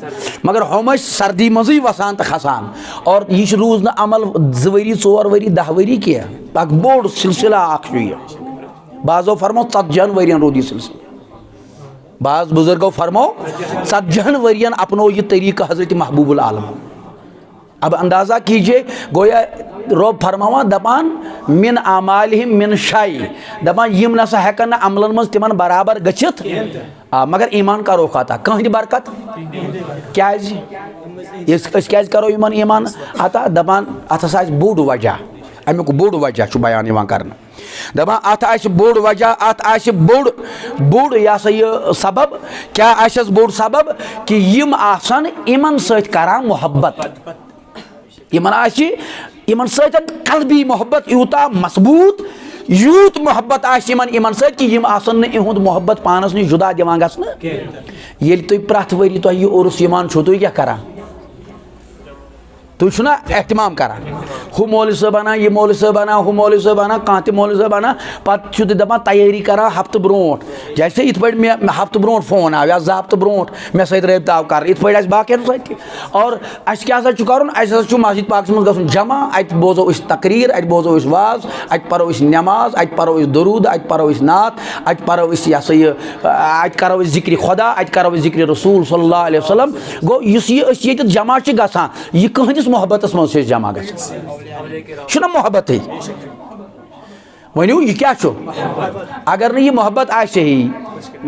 मगर हम सर्दी मज वसान तो खसान और यह रूज न अमल 2 वरी 4 वरी 10 वरी कह बोड़ सिलसिला बाज़ो फरमो 40 वरियन रोद यह सिलसिला बाज़ बुजुर्गो फरमो 40 वरियन अपनो यह तरीका हज़रत महबूबुल आलम अब अंदाज़ा कीजिए गोया रोब फरमावा दपान मिन आमालिहिम मिन शाई दपान यम नसा हेकन अमलन मज तिमन बराबर गछित मगर ईमान का रोक आता कहीं बरकत क्या करो ईमान ईमान आता दपान अत बोड़ वजह अमुक बोड़ वजह बयान कर दपान अत बोड़ वजह अत बोड़ यह सा यह सबब क्या बोड़ सबब कि यम आसन इमन सत करान मोहब्बत इमन सतन कल्बी मोहब्बत यूता मजबूत यूत मोहब्बत इमन सत कि यम आसन इहुंद मोहब्बत पानस नश जुदा दिवान गसन येल तुम प्रथ वरी तुह यह उर्स यमान छो तुम क्या करान तुम ना एहतमाम करान हु मौलवी साहब आना यह मौलवी साहब आना हु मौलवी साहब आना कह त मौलवी साहब आना पे दपान तैयारी करा हफ्त ब्रोट जैसे इत पे मे हफ्त ब्रोट फोन आव या 2 हफ्त ब्रोट मे सत रब्त आव कर इत पे बाकियन सत और अस क्या कर मस्जिद पाक मज गन जमा अत बोजो तकरीर अत बोजो वाज अत परो नमाज अत परो दरूद अत परो नात अत परो यह सा यह अत करो जिक्र खुदा अत करो जिक्र रसूल सल्लल्लाहु अलैहि वसल्लम गो ये जमा गसान यह कहस मोहब्बत मज जमा ग मोहब्बत वनु यह क्या अगर यह मोहब्बत ही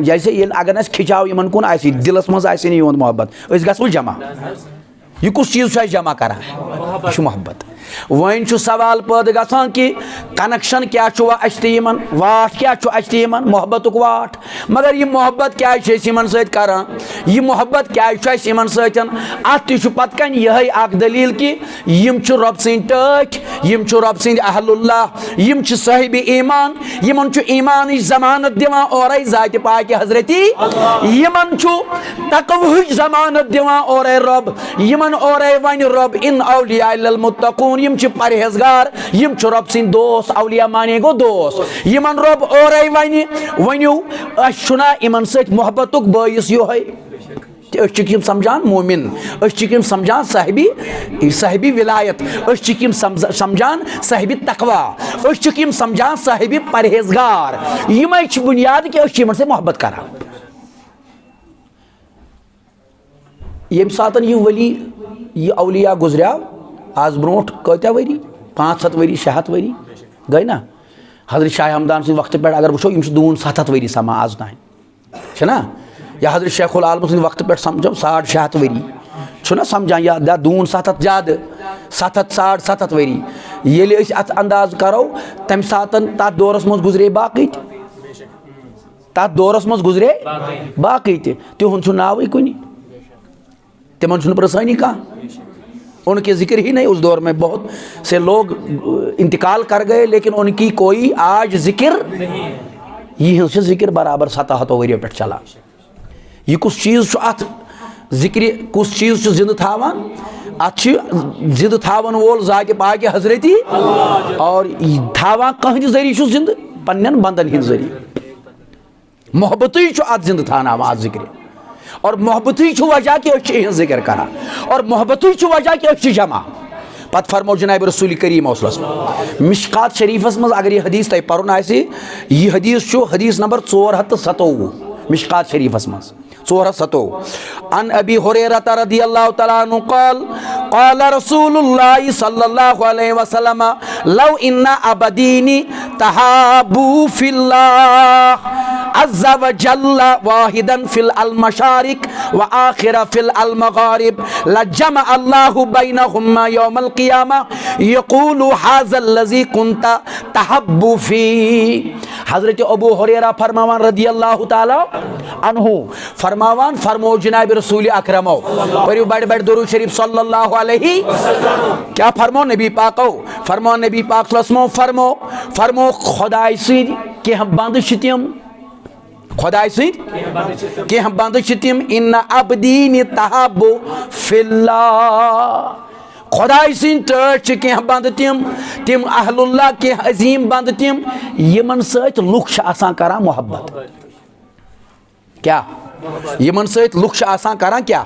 जैसे अगर खिंचाव इन कुन दिलस मज मोहब्बत गो जमा यह कुछ चीज जमा कर मोहब्बत वन सवाल पैद गसान कि कनेक्शन क्या वन वाट क्या मोहब्बत वाट मगर यह मोहब्बत क्या सत यह मोहब्बत क्या सतन अत पत कन यह दलील कि यम रब सद टठ यम रब सद अहलुल्लाह यम साहिब ईमान यमन ईमान जमानत दिवान और जात पाक हजरती यमन तकवह जमानत दिवान और रब यमन और वन रब इन औलिया मुत्तकून यम परहेजगार यम रब सद दोस्त औलिया माने गो दोस्त यमन रब और वनु अना इन सत मोहब्बत बायस यह समझान मोमिन समझान साहिबी विलायत समझान साहिबी तकवा समझान साहिबी परहेजगार यम बुनियाद कि से मोहब्बत कर ये सात यह वली यह औलिया गुजरिया आज ब्रोट कत्या वरी 500 वरी 600 वरी गई ना हजरत शाह हमदान सद वक्त पे अगर वो दून 700 वरी समा आज तान ना या हजरत शेखुल आलम सद वक्त पे समझो 650 वरी ना समझान या दून 700 ज्यादा 700 750 वरी ये अत अंदाज करो तम सात तथ दौरस मज गुजरे बाकी तथ दौरस मज गुजरे बाकी तिहुंद नाव कुन तिमन प्रसानी कह उनके जिक्र ही नहीं। उस दौर में बहुत से लोग इंतकाल कर गए लेकिन उनकी कोई आज जिक्र यह जिक्र बराबर 7 वरियों पे चला। यह कुछ चीज़ अत जिक्र कुछ चीज़ जिंद थावान अत जिंद थावन वोल जात पाक हजरती और थावान कह जरिए जिंद पन्न बंदन हिंद जरिए मोहब्बत अत जिंद थाना अत जिक्र और मोहब्बत वजह कि जिक्र करा और मोहब्बत वजह कि जमा पत फरमो जनाब रसूल करीम मिशकात शरीफस मज अगर यह हदीस तुम पर्न यह हदीस हदीस नंबर 427 मिशकात शरीफस मज 407 अन अबी हुरैरा रदियल्लाहु तआला अन्हु क़ाल रसूलुल्लाह सल्लल्लाहु अलैहि वसल्लम लौ इन्ना अबदीनी तहाबू फिल्लाह अज़्ज़ा व जल्ला वाहिदन फिल अल मशारिक व आखिरा फिल अल मगारिब लजमा अल्लाहु बैनहुम्मा यौमल क़ियामा यक़ूलु हाज़ल लज़ी कुन्ता तहब्बु फी। हज़रत अबू हुरैरा फरमावान रदियल्लाहु ताला अन्हु फरमावान फरमो जनाब रसूल अकरमो पढ़ो बड़े बड़े दुरूद शरीफ सल्लल्लाहु अलैहि क्या फरमो नबी पाको फरमो नबी पाक सल्लल्लाहु फरमो फरमो खुदाई सिद के हम बंद छितिम खुदाई सिद के हम बंद छितिम इन्ना अब्दीन तहब्बु फिल्लाह खुदाई सिंद टच के बंद तिम अहलुल्लाह के अजीम बंद तिम यमन सत लुक आसान करान मोहब्बत क्या यमन सत लुक आसान करान क्या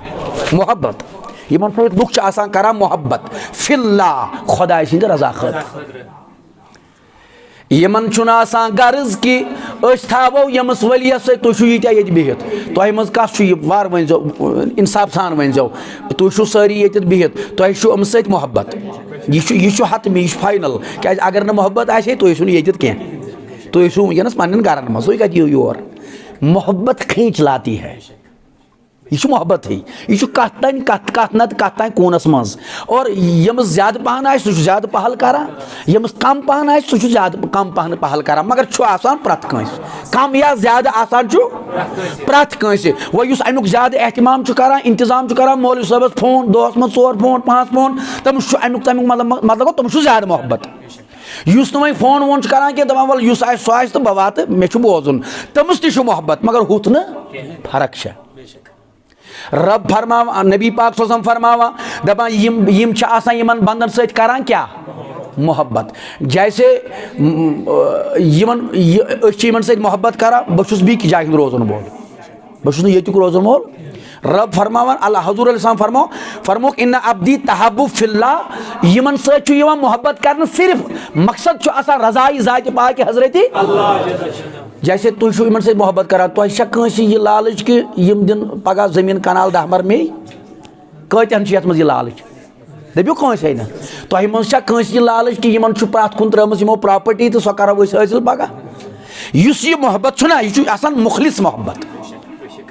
मोहब्बत यमन सत लुक आसान करान मोहब्बत फिल्लाह खुदाई सिंद रजा खत यमन छुना आसान गर्ज कि थावो यमस वलियस सत तुह ये बिहित तह मज कस वार वनजो इंसाफ सान वनजो तुह सारी ये बिहित तुह अम सत मोहब्बत यह हतमी यह फाइनल क्या अगर न मोहब्बत आए तुह ये कह तुह वनस पन्न गरन मज तुह कत योर मोहब्बत खींच लाती है यह मोहब्बत ही यह कत तान कत नत कत तान कूनस मज और यमस ज्यादा पहन आए सह ज्यादा पहल करान यमस कम पहन आए सह ज्यादा कम पहन पहल करान मगर आसान प्रत कंस कम या ज्यादा आसान प्रत कंस वह अमुक ज्यादा एहतमाम करान इंतजाम करान मौलवी साहबस फोन दोस मज 4 फोन 5 फोन तमिस अमुक मतलब तमिस ज्यादा मोहब्बत युस न फोन वोन करान कि दपान वल युस आए सह तो बह वात मे बोजुन तमिस ति मोहब्बत मगर हुत न फर्क रब फरमा नबी पाक सल्लल्लाहु फरमावा दपान यम आसान यमन बंदन सत करान क्या मोहब्बत जैसे यमन सत मोहब्बत करान बहु बीक जाय रोजन बोल बहु युक रोजन बोल रब फरमावन अल्लाह हजूर अलैहि फरमो फरमो इन्ना अब्दी तहब्बु फिल्लाह यमन सत मोहब्बत कर सिर्फ मकसद आसान रजाई जात पाक हजरत अल्लाह जैसे तुह इन से मोहब्बत करान तुह यह लालच कि यम दिन पगह जमीन कनाल 10 मर मे कतन ये मज लालच दपो कंसे ना तुह मज यह लालच कि इन प्रत कुन त्रमस यमो प्रॉपर्टी तो सह करो हासिल पगह इस यह मोहब्बत यह मुखलिस मोहब्बत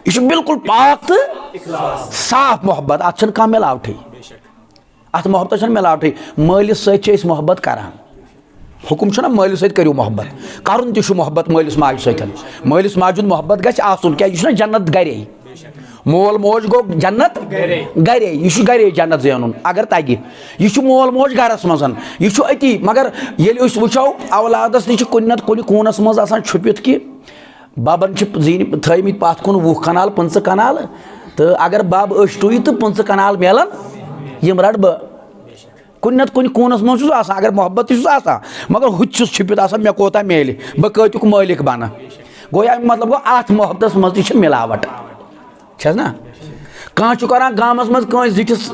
यह बिल्कुल पाक तो साफ मोहब्बत अत कह मिलावट अत मोहब्बत मिलावट मालिस सत मोहब्बत करान हुकुम ना मालिस सत करो मोहब्बत करुन तह मोहब्बत मालिस माज सत मालिस माजुन मोहब्बत गछ आसुन क्या यह जन्नत गरे मोल मोज गो जन्नत गरे यह गरे जन्नत जेनुन अगर तगि यह मोल मोज गरस मजन यह अति मगर ये वो औलादस नी कुन नत कुन कूनस मज आसान छुपित कि बबन जीन थमित पत कुन 20 कनाल 15 कनाल तो अगर बब टुय तो 15 कनाल मिलन यम रट बह कुन नत कुन कूनस मज अगर मोहब्बत मगर हुत छुपित मे कोता मेल बह कतुक मालिक बन गो मतलब गो अत मोहब्बत मज मिलावट ना कह करान गामस मज जिस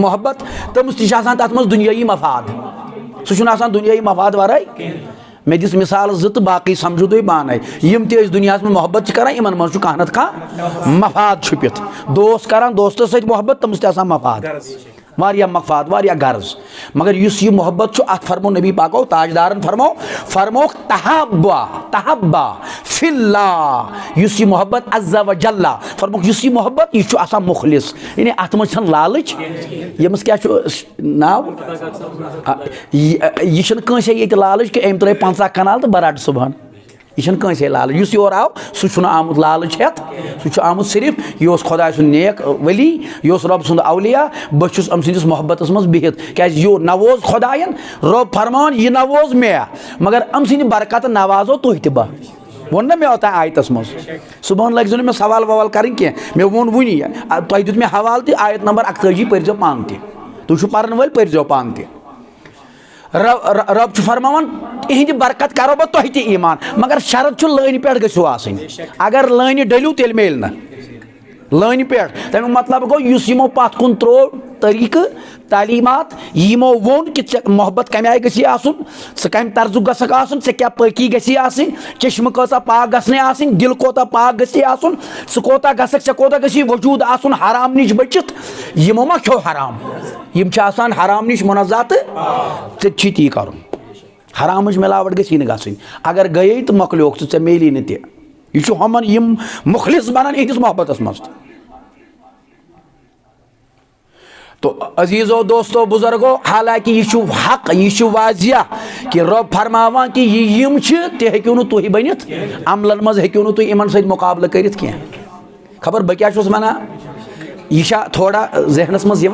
मोहब्बत तमिस तथ मज दुनियाई मफाद सह दुनियाई मफाद वराय मे दिस मिसाल तो बाकी समझो तुम पाने यम ते दुनिया में मोहब्बत करान इन मज कह नत कह मफाद छुपित दोस्त करान दोस्तों सत मोहब्बत तमिस ते मफाद वारिया मफाद वारिया गर्ज मगर इस यह मोहब्बत अत फरमो नबी पाको ताजदारन फरमो फरमो तहब्बा तहब्बा फिल्लाह इस यह मोहब्बत अज़्ज़ा व जल्ला फरमो इस यह मोहब्बत यह आसान मुखलिस यानी अत मज लालच यमस क्या नाव यह कंसे ये लालच कि अम त्रे 50 कनाल तो बराड सुबह यह कंसे लालच इस योर आव सह आमुत लालच हेत सह आमुत सिर्फ यह खुदा सुन नेक वली यह रब सुंद औलिया बहुत अम सस मोहब्बत मज बिहित क्या यो नवोज खुदायन रब फरमान यह नवोज मे मगर अम सद बरकत नवाजो तुह तह बह वो ना मे ओत आयतस मज सुबह लगे मे सवाल ववाल कर मे वो वुनी तुह दुत मे हवाल तह आयत नंबर 41 पर्जो पान तुह पान वल पर्जो पान तह रब फरमान इहद बरकत करो बह तुह तह ईमान मगर शरत लाइन पे गो अगर लाइन डलू तेल मेल न लाइन पे तमें मतलब गो इस यमो पत कुन त्रो तरीक़ तालीमात यमो वोन कि मोहब्बत कम आय गसी आसुन स कम तर्जु गसक आसुन स क्या पकी गसी आसिन चश्म कोता पाक गसने आसिन दिल कोता पाक गसी आसुन स कोता गसक स कोता गसी वजूद आसुन हराम निश बचित यमो मा खो हराम यम छ आसान हराम निश मुनज़्ज़ात ती ती करुन हराम मिलावट गसी न गसनी अगर गई तो मकलोक े मेली न तह यह हमन यम मुखलिस बनान इहदिस मोहब्बत मज तो अजीज़ो दोस्तों बुजुर्गो हालांकि यह हक यह वाजिया कि रब फरमावान कि यम तह हेक्यू नु तुह बनित अमलन मज हेक्यू नु तुह इमन सद मुकाबला करित कह खबर बह क्या वनान यह थोड़ा जहनस मज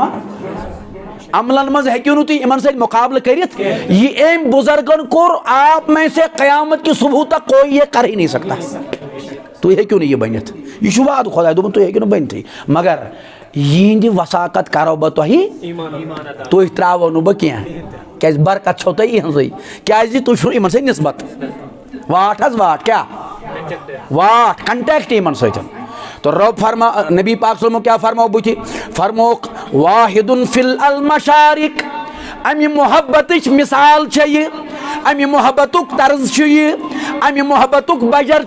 अमलन मज हेक्यू नु तुह इमन सद मुकाबला करित यह एम बुजुर्गन कोर आप में से क़यामत की सुबह तक कोई ये कर ही नहीं सकता तुह हेक्यू नु यह बनित यह वाद खुदा दोपन तुह हेक्यू नु बनित मगर यिंद वसाकत करो बह तुह त्रो नु बह क्या बरकत छो तुह इहजे क्या तुम इन सद निस्बत वाट हज वाट क्या वाट कंटेक्ट इन सत तो रब फरमा नबी पाक सल्लल्लाहु क्या फरमो बुथि फरमो वाहिदुन फिल अल मशारिक अमि मोहब्बत मिसाल अमि मोहब्बतुक तर्ज अमि मोहब्बतुक बजर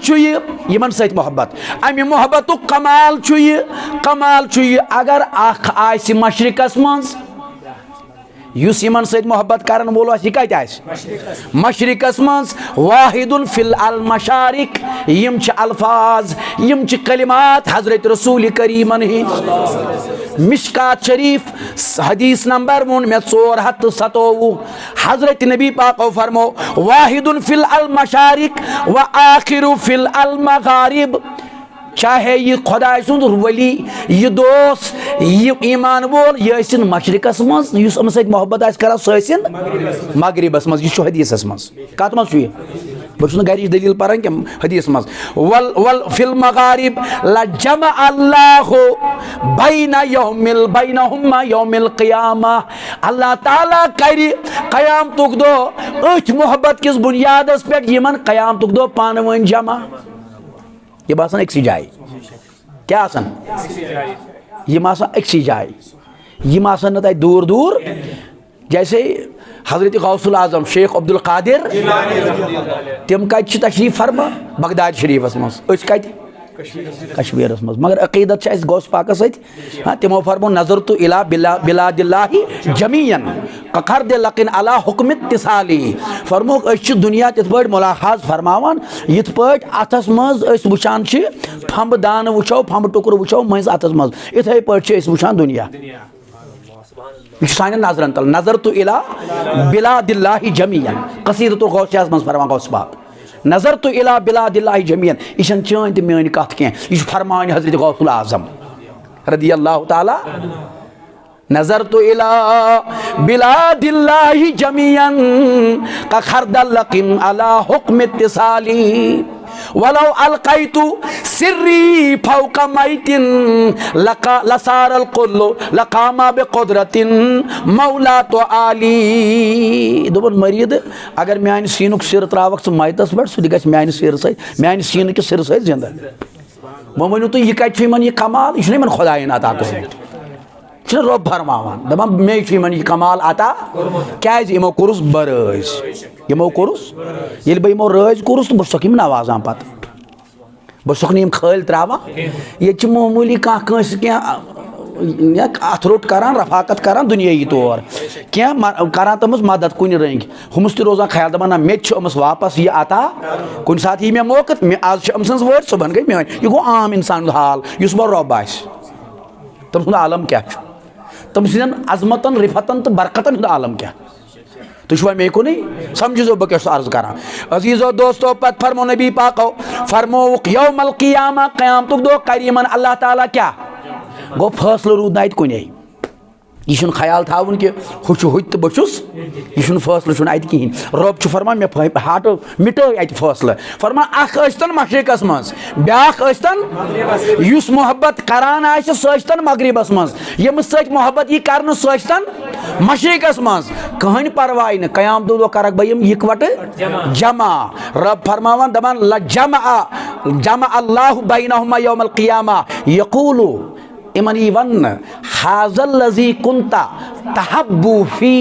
यमन सत मोहब्बत अमि मोहब्बतुक कमाल अगर अख आसि मशरिकस मज युस यमन सत मोहब्बत करन वोल यह कत आसि मशरिकस मज वाहिदुन फिल अल मशारिक यम छ अल्फाज यम छ कलिमात हजरत रसूल करीमन हिंद मिशकात शरीफ हदीस नंबर वोन मे 497 हजरत नबी पाक फरमो वाहिदुन फिल अल मशारिक व आखिरु फिल अल मगारिब चाहे यह खुदा सुंद वली यह दोस यह ईमान वोल यह मशरिकस मज मोहब्बत कर मगरिबस मज यह हदीसस मज कत मज बस गर दलील पान कि हदीस मज वल वल फिल मगारिब लजम अल्लाहु बैना बैनहुमा यौमिल क़ियामा अल्लाह ताला करि क़यामतुक दो अथ मोहब्बत किस बुनियादस पे यमन क़यामतुक दो पान वन जमा ये बात एक जाए क्या आसन यम एक जाए यम न दूर दूर जैसे हजरत गौसुल आजम शेख अब्दुल कादिर तम कत तशरीफ फरमा बगदाद शरीफस मज कत कश्मीर मज मगर अकीदत गौस पाकस हाँ तमो फरमो नजर तो इला बिलादिल्लाहि जमीयन कखरद लकिन अला हुक्म इत्तिसाली फरमो दुनिया तिथ पे मुलाहाज फरमावान यिथ पे अथस मज वुचान फंब दान वुचो फंब टुकर वुचो मज अथस मज इथे पे वुचान दुनिया सान नजरन तल नजर तो इला बिलादिल्लाहि जमीयन कसीरतुल गौसिया मज फरमान गौस पाक नजर तो इला बिलादिल्लाहि जमीयन यह चान तो मेन कत कह यह फरमान हजरत गौसुल आजम रदियल्लाहु ताला नजर तो इला बिलादिल्लाहि जमीयन का खरदल्लकिन अला हुक्म इत्तिसाली वलौ अलकैतु सिर्री फौका मैतिन लसारल कुल्लु लकामा बिकुदरतिन मौला तो आली दोपन मरीद अगर म्यान सीनुक सिर त्रावक स मैतस पे सह गस म्यान सिर म्यान सीन के सिर सहित जिंदा वो वनु तो यह कत यह कमाल यह खुदायन अता कोरमुत रब फरमावान दपान मे यह कमाल अता क्या यमो कोरुस बरज यमो कोरुस ये बह यमो रज कोरुस तो बह नवाजान पे बह सोक खल त्रा ये मामूली कह अथ रोट करान रफाकत करान दुनियाई तौर क्या करान तमस मदद कुन रंग हुमस तो रोजान ख्याल दपान मे अमस वापस यह अता कुन सात यी मे मौकत मे आज अम सज वर्ड सुबह गई मे यह गो आम इंसान हाल इस बह रब आस तम सुंद आलम क्या तम सदन अजमतन रिफतन तो बरकतन हुंद आलम क्या तुम मे कुन समझो बह क्या अर्ज कर अजीज़ो दोस्तों पत फरमो नबी पाको फरमो यौमल क़ियामा क़यामतुक दो करीमन अल्लाह ताला क्या गो फैसलो रूद ना कुन यह ख्याल थावन कि हु तो बहुस यह फैसल अत कहें रब फरमान मे हट मिट अत फैसल फरमान अन मशरिकस मज ब्यान युस मोहब्बत करान सन मगरिबस मज यम सत मोहब्बत यह कर सन मशरिकस मज कहन परवाह न कयाम दो करक बह इकवट जमा रब फरमान दपान जमा अल्लाहु बैनहुमा यौमल क़ियामा यक़ूलु इमन यी वन हाजल लजी कुंता तहब्बू फी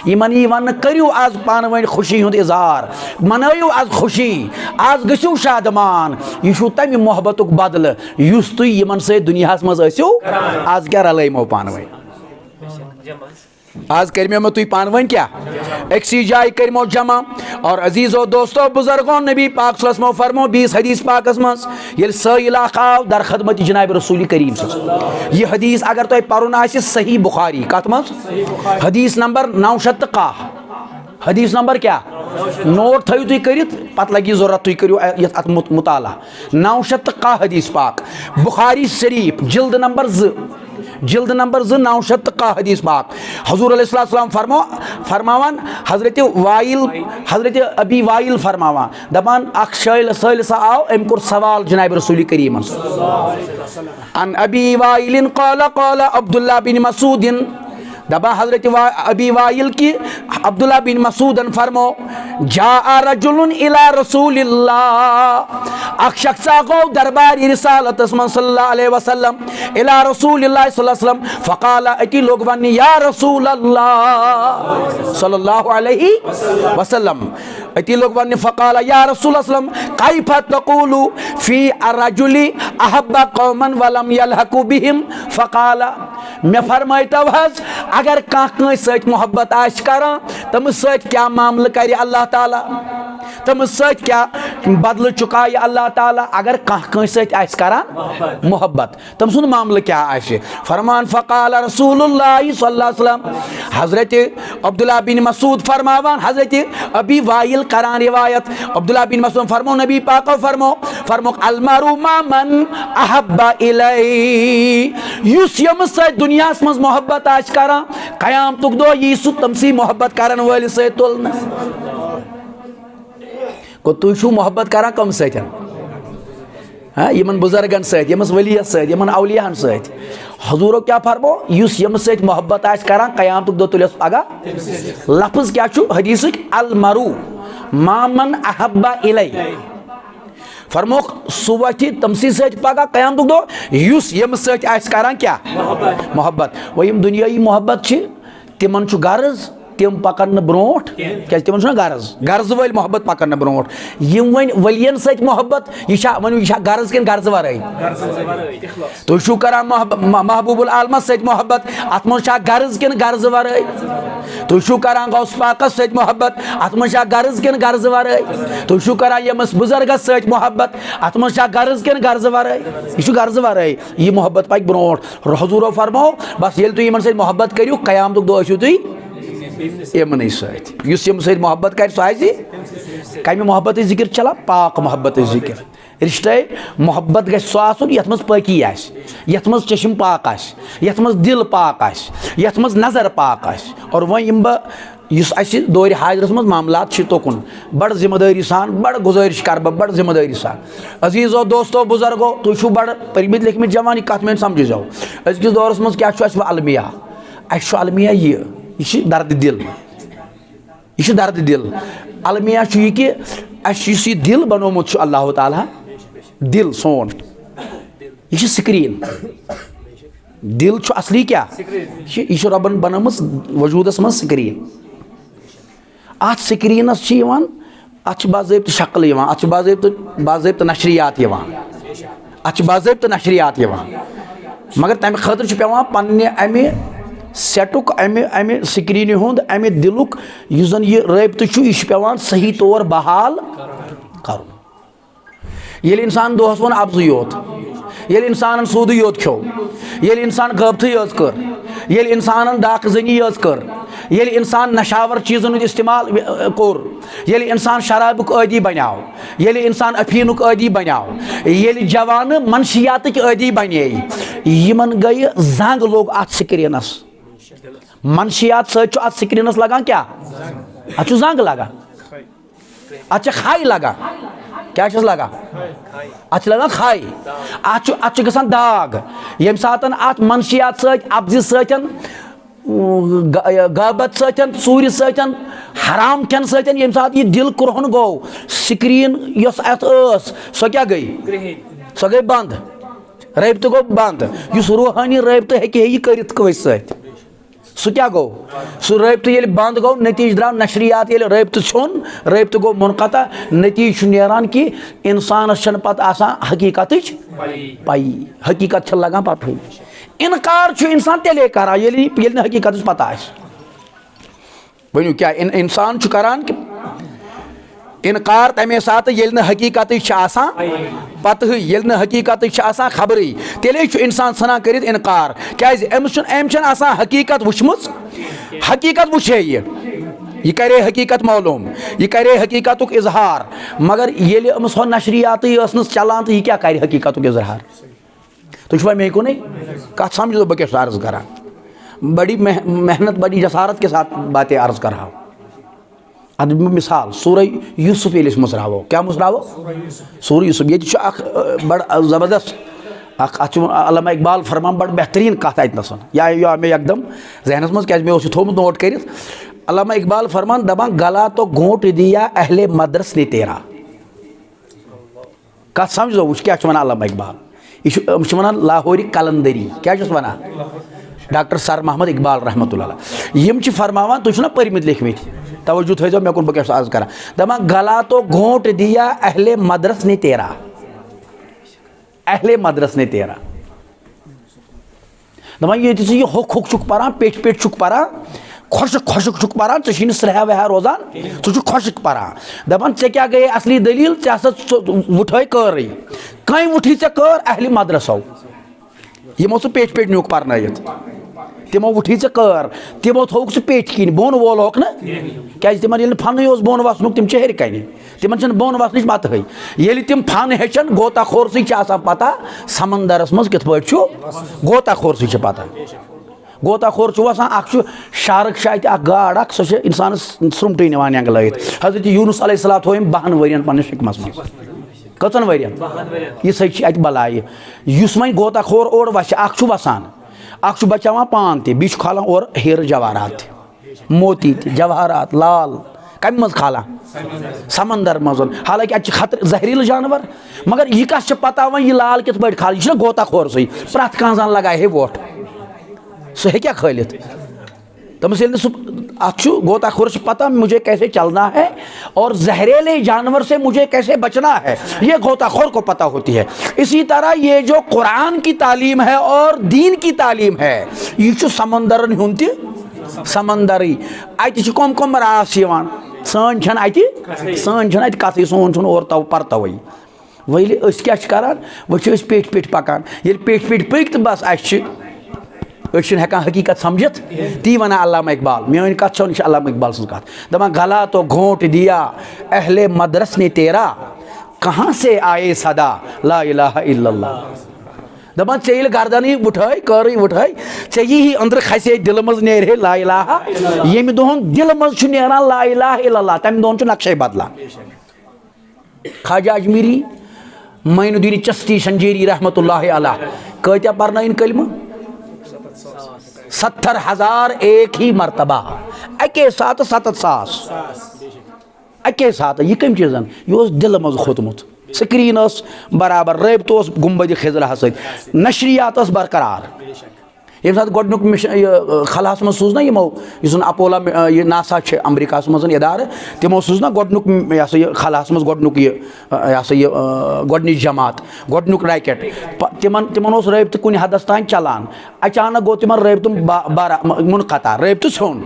इमन यी वन करियो आज पान वन खुशी हुंद इजहार मनायो आज खुशी आज गसियो शादमान यह छु तमि मोहब्बतुक बदल युस तुई यमन से दुनियास मज आसियो आज क्या रलैमो पान वन आज करमो में तुई पान वन क्या एक्सी जाय करमो जमा और अजीज़ो दोस्तों बुजुर्गों नबी पाक सल्लल्लाहु अलैहि वसल्लम फरमो 20 हदीस पाकस मज ये सहील आव दर खदमत जनाब रसूल करीम यह हदीस अगर तुम परुन आसि सही बुखारी कत मज हदीस नंबर 900 हदीस नंबर क्या नोट थो तुम कर पत लगी जरूरत तुम करो अत मुताला 900 हदीस पाक बुखारी शरीफ जिल्द नंबर 2 900 हदीस पाक हजूर अलैहिस्सलाम फरमावान हजरत अबी वाइल फरमावान दपान अख साल सा आव अम कोर सवाल जनाब रसूल करीम अन अबी वाइलिन क़ाल क़ाल अब्दुल्लाह बिन मसूदिन दबा हजरत अबी वाइल की अब्दुल्लाह बिन मसूदन फरमो जा रजुलन इला रसूलिल्लाह अख शख्सा गो दरबार रिसालत सल्लल्लाहु अलैहि वसल्लम इला रसूलिल्लाह सल्लल्लाहु अलैहि वसल्लम फकाला अति लोग वन या रसूल अल्लाह सल्लल्लाहु अलैहि वसल्लम अति लोग वन फकाला या रसूल सल्लम कैफ तक़ूलु फी अर्रजुली अहब्बा कौमन वलम यलहकु बिहिम फकाला मे फरमाय तवहज अगर कह सत मोहब्बत आश करान तमस सत क्या मामल कर अल्लाह ताला तमस सत क्या बदल चुकाय अल्लाह ताला अगर कह सत आश करान मोहब्बत तम सुन मामल क्या आश फरमान फ़क़ाल रसूलुल्लाह सल्लल्लाहु अलैहि वसल्लम हजरत अब्दुल्लाह बिन मसूद फरमावान हजरत अबी वाइल करान रिवायत अब्दुल्लाह बिन मसूद फरमो नबी पाक फरमो अलमरु मन अहब्बा इलै युस यम सत दुनिया मज मोहब्बत आश करान कयाम तुक दो यी सु तमसी मोहब्बत करन वाल से तुलन को तु छु मोहब्बत करा कम सतन यमन बुजुर्गन सत यमस वलियत सत यमन औलियान सत हजूरो क्या फरमो युस यम सत मोहब्बत आश करान कयाम तुक दो तुलस पगा लफ्ज क्या छु हदीस अलमरु मामन अहब्बा इलै फरमो सुवथि तमसी सत पगा कयाम तुक दो युस यम सत आश करान क्या मोहब्बत वो यम दुनियाई मोहब्बत छि तिमन छु गर्ज तिम पकन ब्रोट क्या तिमन छु गर्ज वल मोहब्बत पकन ब्रोट यम वन वलियन सत मोहब्बत यह गर्ज किन गर्ज वराई तो छु करा महबूबुल आलम सत मोहब्बत अत मन गर्ज किन गर्ज वराई तो छु करा गौस पाक सत मोहब्बत अत मन गर्ज किन गर्ज वराई तो छु करा यमस बुजुर्ग सत मोहब्बत अत मन गर्ज किन गर्ज वराई यह गर्ज वराई यह मोहब्बत पक ब्रोट हजूरो फरमो बस ये तुम यमन सत मोहब्बत करियो कयाम तुक दो तुम यमन सत सत मोहब्बत कर सह कम मोहब्बत जिक्र चला पाक मोहब्बत जिक्र रिश्ते मोहब्बत गो आसन यथ मज पाकी आस यथ मज चश्म पाक आस यथ मज दिल पाक आस यथ मज नजर पाक आस और वह यम बह दौर हाजरस मज मामलात तोकुन बड़ जिम्मेदारी सान बड़ गुजारिश कर बड़ जिम्मेदारी सान अजीज़ो दोस्तों बुजुर्गो तुम बड़ परमित लिखमित जवान कत में समझ जाओ अजकिस दौरस मज क्या अलमिया अलमिया यह दर्द दिल यह दर्द दिल अलमिया यह कि यह दिल बनोमुत अल्लाह ताला दिल सोन यह स्क्रीन दिल असली क्या यह रबन बनम वजूदस मज स्क्रीन अत स्क्रीनस अत बाज़ाब्त शक्ल अत बाज़ाब्त नशरियात अत बाज़ाब्त नशरियात मगर तमें खतर पेवान पन्ने अमे सेटुक अमे स्क्रीन हुंद अमे दिलुक यह जन यह रब्त यह पेवान सही तौर बहाल कर ये इंसान दोहस वो अब्ज योत ये इंसान सूद योत खो ये इंसान गबत यज कर ये इंसान दाकजनी यज कर ये इंसान नशावर चीजन इस्तेमाल कोर ये इंसान शराबुक आदि बनाव ये इंसान अफीनुक आदि बनाव ये जवान मनशियात आदि बने यमन गई जंग लोग अत स्क्रीनस मनशियात सत स्क्रीनस लगान क्या अत जंग लगा अत खाई लगा क्या लगा अत लगा खाई अत गसान दाग यम सात अत मनशियात सत अब्ज सत गाबत सतन सूर सतन हराम खन सतन यम सात यह दिल कुरहन गो स्क्रीन यस अत सो क्या गई सो गई बंद रबत गो बंद इस रूहानी रबत हे यह कर कस सह क्या गो सह रबत ये बंद गो नतीज द्राव नशरियात ये रबत छोन रबत गो मुनक़ता नतीज नेरान कि इंसानस पत हकीकत पाई हकीकत लगान पत इनकार इंसान तेले करान ये हकीकत पता वनु क्या इंसान करान कि इनकार तमे सात ये हकीकत पत ये हकीकत खबर तेले इंसान सना कर इनकार क्या अम्स हकीकत वुचम हकीकत वुचे यह करे हकीकत मालूम यह करे हकीकत इजहार मगर ये अम्स हो नशरियात चलान तो यह क्या करे हकीकत इजहार तुम मे को नहीं कत समझो बह क्या अर्ज करा बड़ी मेहनत बड़ी जसारत के साथ बातें अर्ज कर रहा हूँ अद मिसाल सूरह यूसुफ ये मुसरावो क्या मुसरावो सूरह यूसुफ ये बड़ ज़बरदस्त अल्लामा इकबाल फरमान बड़ बेहतरीन कत अतनसन या मे एकदम जहनस मज क्या मे थोमुत नोट कर अल्लामा इकबाल फरमान दपान गला तो घोट दिया अहले मदरस ने तेरा कत समझो वो क्या वन अल्लामा इकबाल यह वन लाहौरी कलंदरी क्या वन डॉक्टर सर मोहम्मद इकबाल रहमतुल्लाह यम फरमावान तुम पर्मित लिखमित तवज्जो थो मे कुन बह आज कर दपान गला तो घोट दिया अहले मदरस ने तेरा अहले मदरस ने तेरा दपान ये होक होक पारान पेट पेट पारान खुशक खुशक पारान चे स्रहा वहा रोजान छु खुशक पारान दपान ऐ क्या गई असली दलील उठे कर कहीं उठी ऐ कर अहले मदरसो यमो सह पेट पेट नुक पारनायत तमो उठी ऐ कर तमो थोक सह पेट किन बोन वोलोक न क्या तिमन फन बोन वसनुक तम हेर कन तिमन बोन वसन पत ये तम फन हेचन गोताखोर सह पता समंदरस मज कित गोताखोर सह पता गोताखोर वसान शार्क गाड़ सह इंसान स्रुमट निवान यंग लगित हजरत यूनुस अलैहिस्सलाम थो 12 वरियन पन्निस हिकमस मज कचन वरियन यह सह बलाय इस वह गोताखोर और वस वसान बचावान पान बी खालान और हीर जवाहरात मोती जवाहरात लाल कम मज खालान समंदर मज हालांकि अत खतर जहरील जानवर मगर यह कस पता वह यह लाल कित पे खाल यह गोताखोर सही प्रत कह लगाए हे वोट सह हे खलित तमस गोताखोर से पता मुझे कैसे चलना है और जहरीले जानवर से मुझे कैसे बचना है ये गोताखोर को पता होती है। इसी तरह ये जो कुरान की तालीम है और दीन की तालीम है यह समंदर हुंद समंदरी अत कम कम रास सन अत कथ सोन और तव पर तवे वही क्या करान वह पेट पेट पकान ये पेट पेट पक तो बस हेकान हकीकत समझित ती वन अल्लामा इकबाल मेन कत अल्लामा इकबाल सज कत दपान गला तो घोट दिया अहले मदरस ने तेरा कहाँ से आए सदा ला इलाहा इल्लल्लाह दपान ये गर्दन उठे कर उठे ऐ यही अंदर खसे दिल मज नेर ला इलाहा यम दोहन दिल मज नेरान ला इलाहा इल्लल्लाह तम दोहन नक्शे बदला ख्वाजा अजमीरी मोइनुद्दीन चिश्ती शंजीरी रहमतुल्लाह अलैह कत्या परनाइन कलमा 70,000 एक ही मरतबा अके साथ 7,000 अके साथ यह कम चीजन यह दिल मज खोतमुत स्क्रीन बराबर रबत गुम्बद खजरा सत नशरियात बरकरार ये साथ गोडनुक खलास मज सूज ना यमो अपोला यह नासा अमरीका मज इदार तमो सूज ना गोडनुक खलास मज गोडनुक गोडनिच जमात गोडनुक रैकेट तिमन रबत कुन हदस तान चलान अचानक गो तिमन रबत मुनक़ता रबत छोन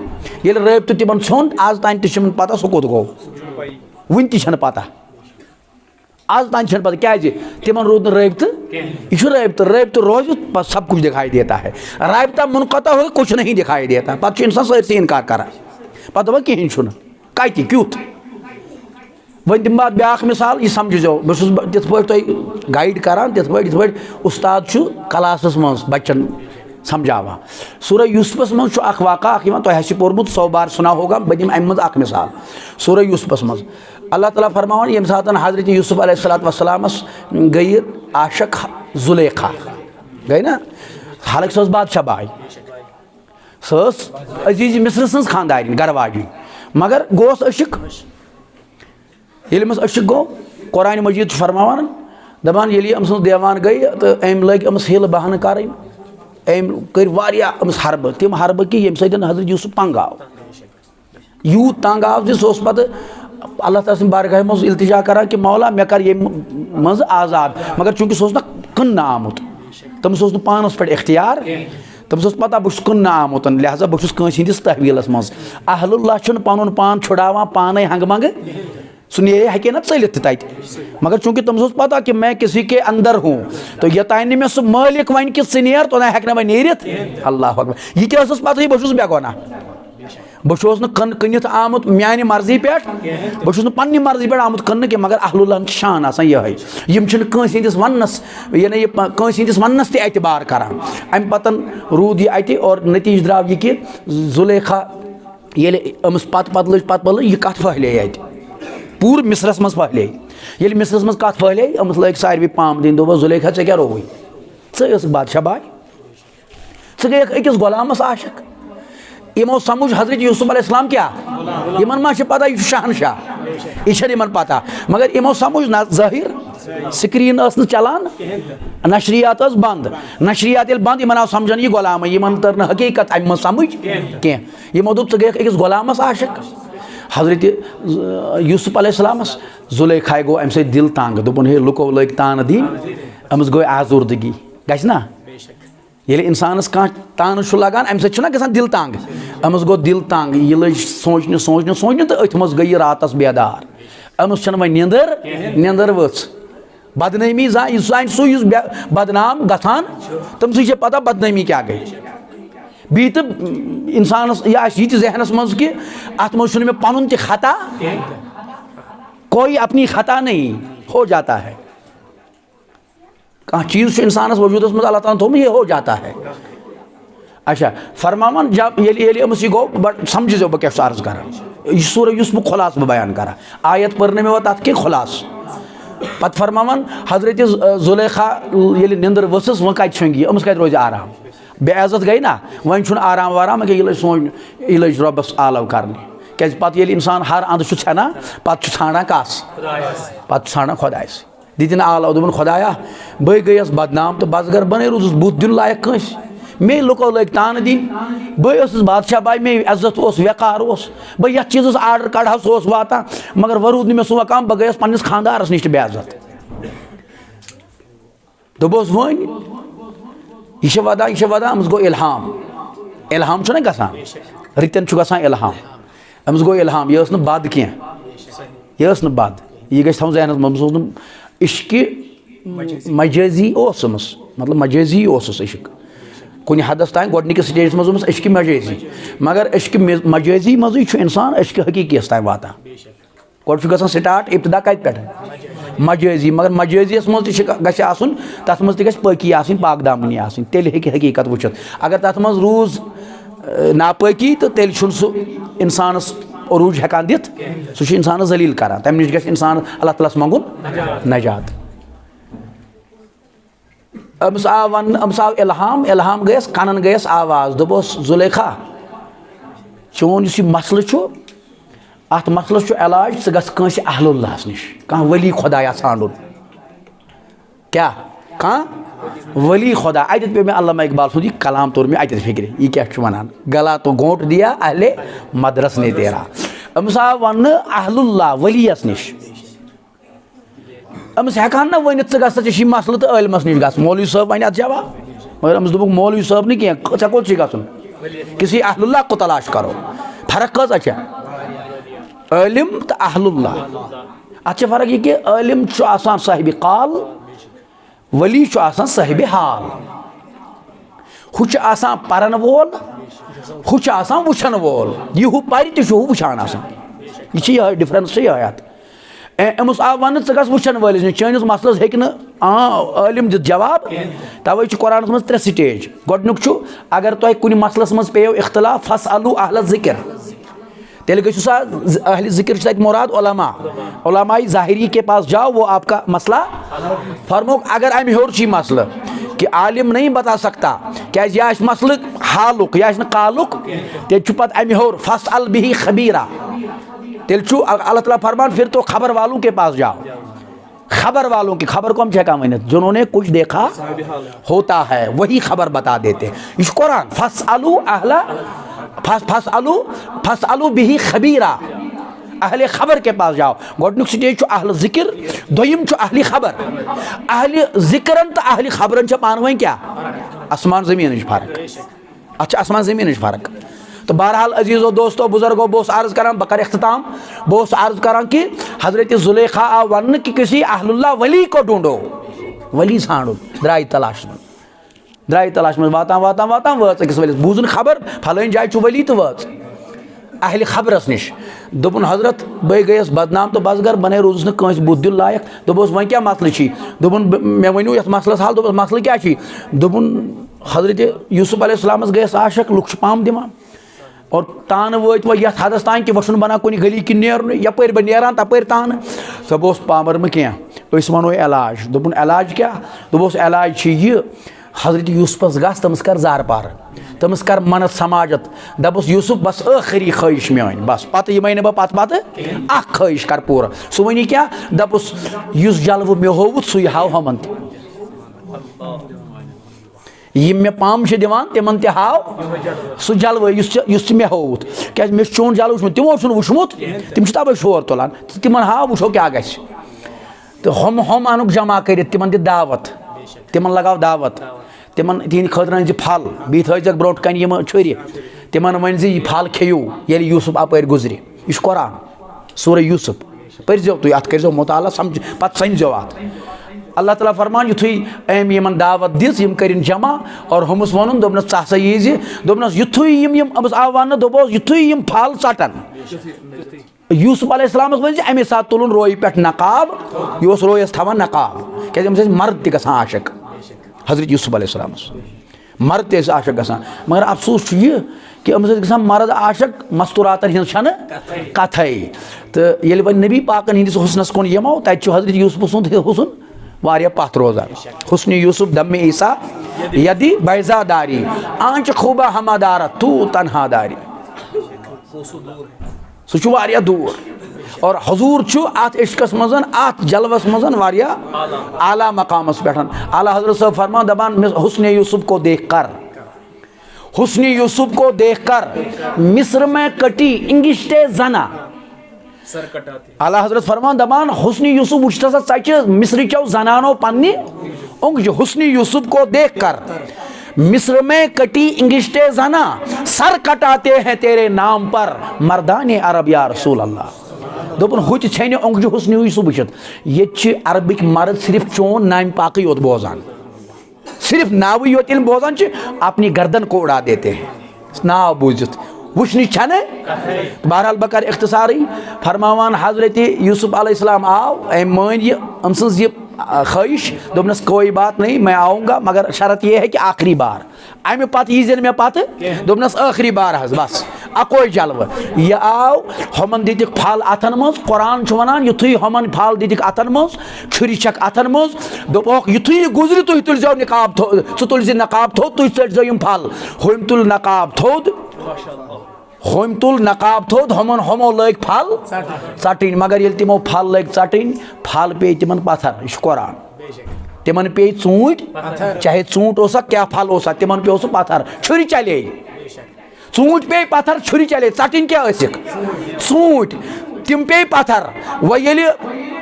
ये रबत तिमन छोन आज तान तम पता सह कोत गो वन तन पता आज तान पता क्या तिमन रोद रबत यह रबत रबत रोज सब कुछ दिखाई देता है रबता मुनक़ता हो कुछ नहीं दिखाई देता पत इंसान सरसी इनकार करा पता वह कहें कत क्युत वन दिम बात ब्याख मिसाल यह समझो बहुत तिथ गाइड करान तिथ उस्ताद क्लासस मज बच्चन समझावा सूरह यूसुफस मज वाक़ा तुह पोर्मुत 100 बार सुना होगा बह दिम अम मज मिसाल सूरह यूसुफस मज अल्लाह ताला फरमावन यम सात हज़रत यूसुफ अलैहिस्सलामस गई आशक जुलेखा गई ना हालांकि सह बादशाह बाई सह अजीज मिस्र सज खानदार गरवाजी मगर गोस अशिक ये अशिक गो कुरान मजीद फरमावन दपान ये अम्स देवान गई तो अम लग अम्स हिल बहान कर अम कर हरब तम हरब कि ये हजरत यूसुफ तंग आव यूत तंग आव सो पे अल्लाह ताला सद बारगाह मज इल्तिजा करा कि मौला मे कर ये मज आज़ाद, मगर चूंकि सो कन्न आमुत तमस पानस पे इख्तियार, तमस पता बहुत कन्न आमुत, लिहाजा बहुत कंस तहवीलस मज अहलुल्लाह पन पान छुड़ावा पान हंग मंग सह नीरे हे ना चलित तत, मगर चूंकि तमस पता कि मैं किसी के अंदर हूँ तो यतान मे सह मालिक वन कि च नेर तो हे ना नीरित। अल्लाह अकबर यह तस पता बहुत बेगुना, बहुत कनित आमुत मानि मर्जी पे, बहुत पन्नी मर्जी पे आमुत कन्न कि, मगर अहलुल्लाह शान आसान यह कंस वनस यानी कंस वनस ते एतबार करान। अम पतन रूद यह अत और नतीज द्राव यह कि जुलेखा ये अमस पत लज यह कत फहले अत पूर मिस्रस मज फहले, ये मिस्रस मज कत फहले अमस लग सारे पाम दिन दोप जुलेखा ऐ क्या रोवई च बादशाह बाय च गई अकिस गुलामस आशिक। यमो समझ हजरत यूसुफ अलैहिस्सलाम क्या यमन मा पता यह शहनशाह यह पता, मगर यमो समझ ना जाहिर स्क्रीन चलान नशरियात बंद, नशरियात बंद इन आव समझन यह गुलाम इन तर हकीकत अम समझ कह, यमो दोप च गई अकिस गुलामस आशिक। हजरत यूसुफ अलैहिस्सलामस जुलेखा गो अम दिल तंग दोपन हे लुको लग तान दिन अमस गई आजूर्दगी गस ना, ये इंसानस कह तान लगान अम सना ग दिल तंग अमस गो दिल तंग यह लज सोचने सोचने सोचने तो अथ मज गई रातस बेदार अमस वन निंदर वच बदनामी जान सू बदनाम गथान तम सी पता बदनामी क्या गई बी तो इंसानस यह जहनस मज कि अत मज मे पन त खता, कोई अपनी खता नहीं हो जाता है, कह चीज़ इंसानस वजूदस मज अल्लाह ताला थोम यह हो जाता है। अच्छा फरमान जब ये गो बट समझो बह क्या अर्ज कर यह सूर बह खुलास बयान कर आयत पढ़ने में वो तथ के खुलास पत फरमान हजरत जुलेखा ये निंदर वसस वो कत छंगी अमस कत रोज आराम बेअज़त गई ना वन आराम वाराम यह लज सोच यह लज रबस आलव कर क्या पे इंसान हर अंद छाना पे छाना कस पे छाना खुदायस दिन आलव दोपन खुदाया बह गयस बदनाम तो बस गर बन रूदस बुत दिन लायक कंस मे लुको लग तान दिन बस बादशाह बाय मे इज्जत वकार बह ये चीज़ आर्डर कड़ा सह वाता, मगर वो रूद मे सह वकाम बह गयस पन्निस खानदारस नश बेअज़त दोपस वन यह वदा अमस गो इल्हाम इल्हाम ना गसान रितन गसान इल्हाम अमस गो इल्हाम यह बद कह यह बद यह गह थो जहनस मज इश्क मजाजी मतलब मजाजी इश्क कुन हदस तान गोडनिकस स्टेजस मज इश्क मजाजी, मगर इश्क मजाजी मज इंसान इश्क हकीकियस तान वाता गोड गसान स्टार्ट इब्तदा कत पे मजाजी, मगर मजाजियस मज गछ आसन तथ मज तक पाकी आसन पाक दामनी आसन तेल हेकि हकीकत वुचित, अगर तथ मज रूज नापाकी तो तेल सह इंसानस अरूज हेकान दित सह इंसान जलील करान तम नश गछ इंसान अल्लाह ताला मंगुन नजात। अमस आव इल्हाम गयस कनन गयस आवाज दोपस जुलेखा चोन इस मसल अत मसलस इलाज च गस कंस अहलुल्लाह नश कह वली खुदाया ांडुन क्या कह वली खुदा अत पे मैं अल्लामा इकबाल सुन कलाम तोर में अत फिक्र यह क्या वन गला तो गोट दिया अहले मदरस ने तेरा अमस आव वन अहलुल्लाह वलियस नश अमस हेकान ना वन ग मसल तो आलमस नश ग मौलवी साहब वन अत जवाब, मगर अमस दोप मौलवी साहब नहीं कह ऐ कोत गन किसी अहलुल्लाह को तलाश करो फर्क कस आलिम तो अहलुल्लाह अत फर्क यह कि आलिम साहिब काल वली साहिब हाल हु परन वोल हु वुछन वोल यह हु पर तो वुछान यह डिफरेंस यह अमस आव वन गस वुछन वलिस नश चनिस मसलस हेक आलिम दित जवाब तवे कुरान मज 3 स्टेज गोडनुक अगर तुम कुन मसलस मज पेयो इख्तलाफ फसअलू अहल ज़िक्र तेल गो सा अहल ज़िक्र मुराद उलमाए ज़ाहिरी के पास जाओ वो आपका मसला फरमोक अगर अम हेर मसल कि आलिम नहीं बता सकता क्या यह मसल हालुक यह कालुक तेल पे अम हेर फसअल बिही खबीरा तेल अल्लाह ताला फरमान फिर तो खबर वालों के पास जाओ खबर वालों की खबर को हम क्या काम है, जिन्होंने कुछ देखा होता है वही खबर बता देते हैं। इस कुरान फसअलू बिही खबीरा, अहले खबर के पास जाओ। गोडनुक स्टेज अहल जिक्र, दोयम अहली खबर। अहली जिक्रन तो अहली खबरन पान वन क्या आसमान जमीन फर्क, अच्छा आसमान जमीन फर्क। तो बहरहाल अजीज़ो दोस्तों बुजुर्गो, बहुत अर्ज कर बकर अख्ताम, बहुत अर्ज कर कि हजरत जुलेखा आ वन कि किसी अहलुल्लाह वली को ढूंढो, वली छाड़ो, द्राय तलाश में वातान वच अकिस वलिस, बूजन खबर फलान जाय वली तो वच अहल खबरस निश। दोपन हजरत बे गयस बदनाम तो बस गर बने रोजस न बुत दिल लायक। दोपस वन क्या मसल दोपन मे वनो ये मसलस हाल, दोपस मसल क्या दोपन हजरत यूसुफ अलैहिस्सलाम गयस आशक, लुक पाम दिवान और तान वत ये हदस तान कि वह बना कुन गली कि नेर यपर बह नेरान तपर तान, सब उस पामर में क्या वनो इलाज। दोपन इलाज क्या, दोपस इलाज ये हजरत यूसुफस गस तमस कर जार पार, तमस कर मनत समाजत, दपस यूसुफ बस आखिरी ख्वाहिश मेन बस पत ये बह पत अख ख्वाहिश कर पूरा। सह वन क्या दपस युस जलव मे होवुत सु हाव हमन यम मे पाम दिवान तिमन ते हाव सह जलव युस मे होवुत, क्या मे चोन जल वुचमुत तिमो वुचमुत, तिम तबे शोर तुलान, तिमन हाव वुचो क्या गस। तो हम अनुक जमा कर तिमन दि दावत, तिमन लगाव दावत, तिमन तिहद खतर अन फल बी थक ब्रोट कन यम छुरी, तिमन वन यह फल खेयू ये यूसुफ अपर गुजर। यह कुरान सूरह यूसुफ पर्जो तुम अत कर मुताला समझ पत समझो अत। अल्लाह ताला फरमान युथु अम यमन दावत दिस यम करिन जमा और हमस वन दोपनस सा यीज दोपनस युथु यम अमस आव वन दोपस युथु यम फल चटन। यूसुफ अलैहिस्सलाम वन अमे सात तुलन रोय पे नकाब, यह रोयस थवान नकाब, क्या मर्द त गसान आशक। हजरत यूसुफ अलैहिस्सलाम मर्द ते आशक गसान, मगर अफसोस यह कि अमस गसान मर्द आशक मस्तूरातन हिंद कथे। तो ये वन नबी पाकन हंदिस हुसनस कुन यमो तत हजरत यूसुफ सुंद हुसन वारिया पत रोजान। हुस्न यूसुफ दम ईसा यदि बैजादारी आंच खूबा हमादारा तू तनहादारी, सह वारिया दूर। और हजूर अत इश्कस मजन अत जलवस मजन वारिया आला मकामस पे। आला हजरत साहब फरमान दबान हुस्न यूसुफ को देख कर, हुस्न यूसुफ को देख कर मिस्र में कटी इंगिश्ते जना। आला हजरत फरमान दबान हुस्न यूसुफ उछता सा सच मिस्र चौ जनानो पन्नी उंग हुस्न यूसुफ को देख कर मिस्र में कटी इंगिश्ते जना, सर कटाते हैं तेरे नाम पर मर्दाने अरब या रसूल अल्लाह। दोपन हुत छे ओंग हुस्न यूसुफ वुचित ये अरबिक मर्द सिर्फ चोन नाम पाक योत बोजान, सिर्फ नाव योत बोजान अपनी गर्दन को उड़ा देते हैं नाव बूझित वुचन छने। बहरहाल बकर इख्तिसारी फरमावान हजरत यूसुफ अलैहिस्सलाम आव अम मान ये अम सज ये ख्वाहिश, दोपनस कोई बात नहीं मैं आऊँगा मगर शर्त यह है कि आखिरी बार अमे पत यीजन मे पत, दोपनस आखिरी बार हज बस अकोई जलव। यह आव हमन दिख फल अथन मज, कुरान वनान युथु हमन फल दिख अथन मज, छुरी छक अथन मज, दोपक युथु गुजर तुह तुल जाओ नकाब सह तुल नकाब थोद तुह चल जाओ फल हम तुल नकाब थोद, हम तुल नकाब थोद हमन हमो लग फल चटन, मगर ये तिमो फल लग चटन फल पे तिमन पत्थर। यह कुरान तिमन पे चूंट, चाहे चूंट ओसा क्या फल ओसा तिमन पे ओस पत्थर, छुरी चले चूंट पे पत्थर छुरी चले चटन क्या चूंट तिम पे पत्थर व ये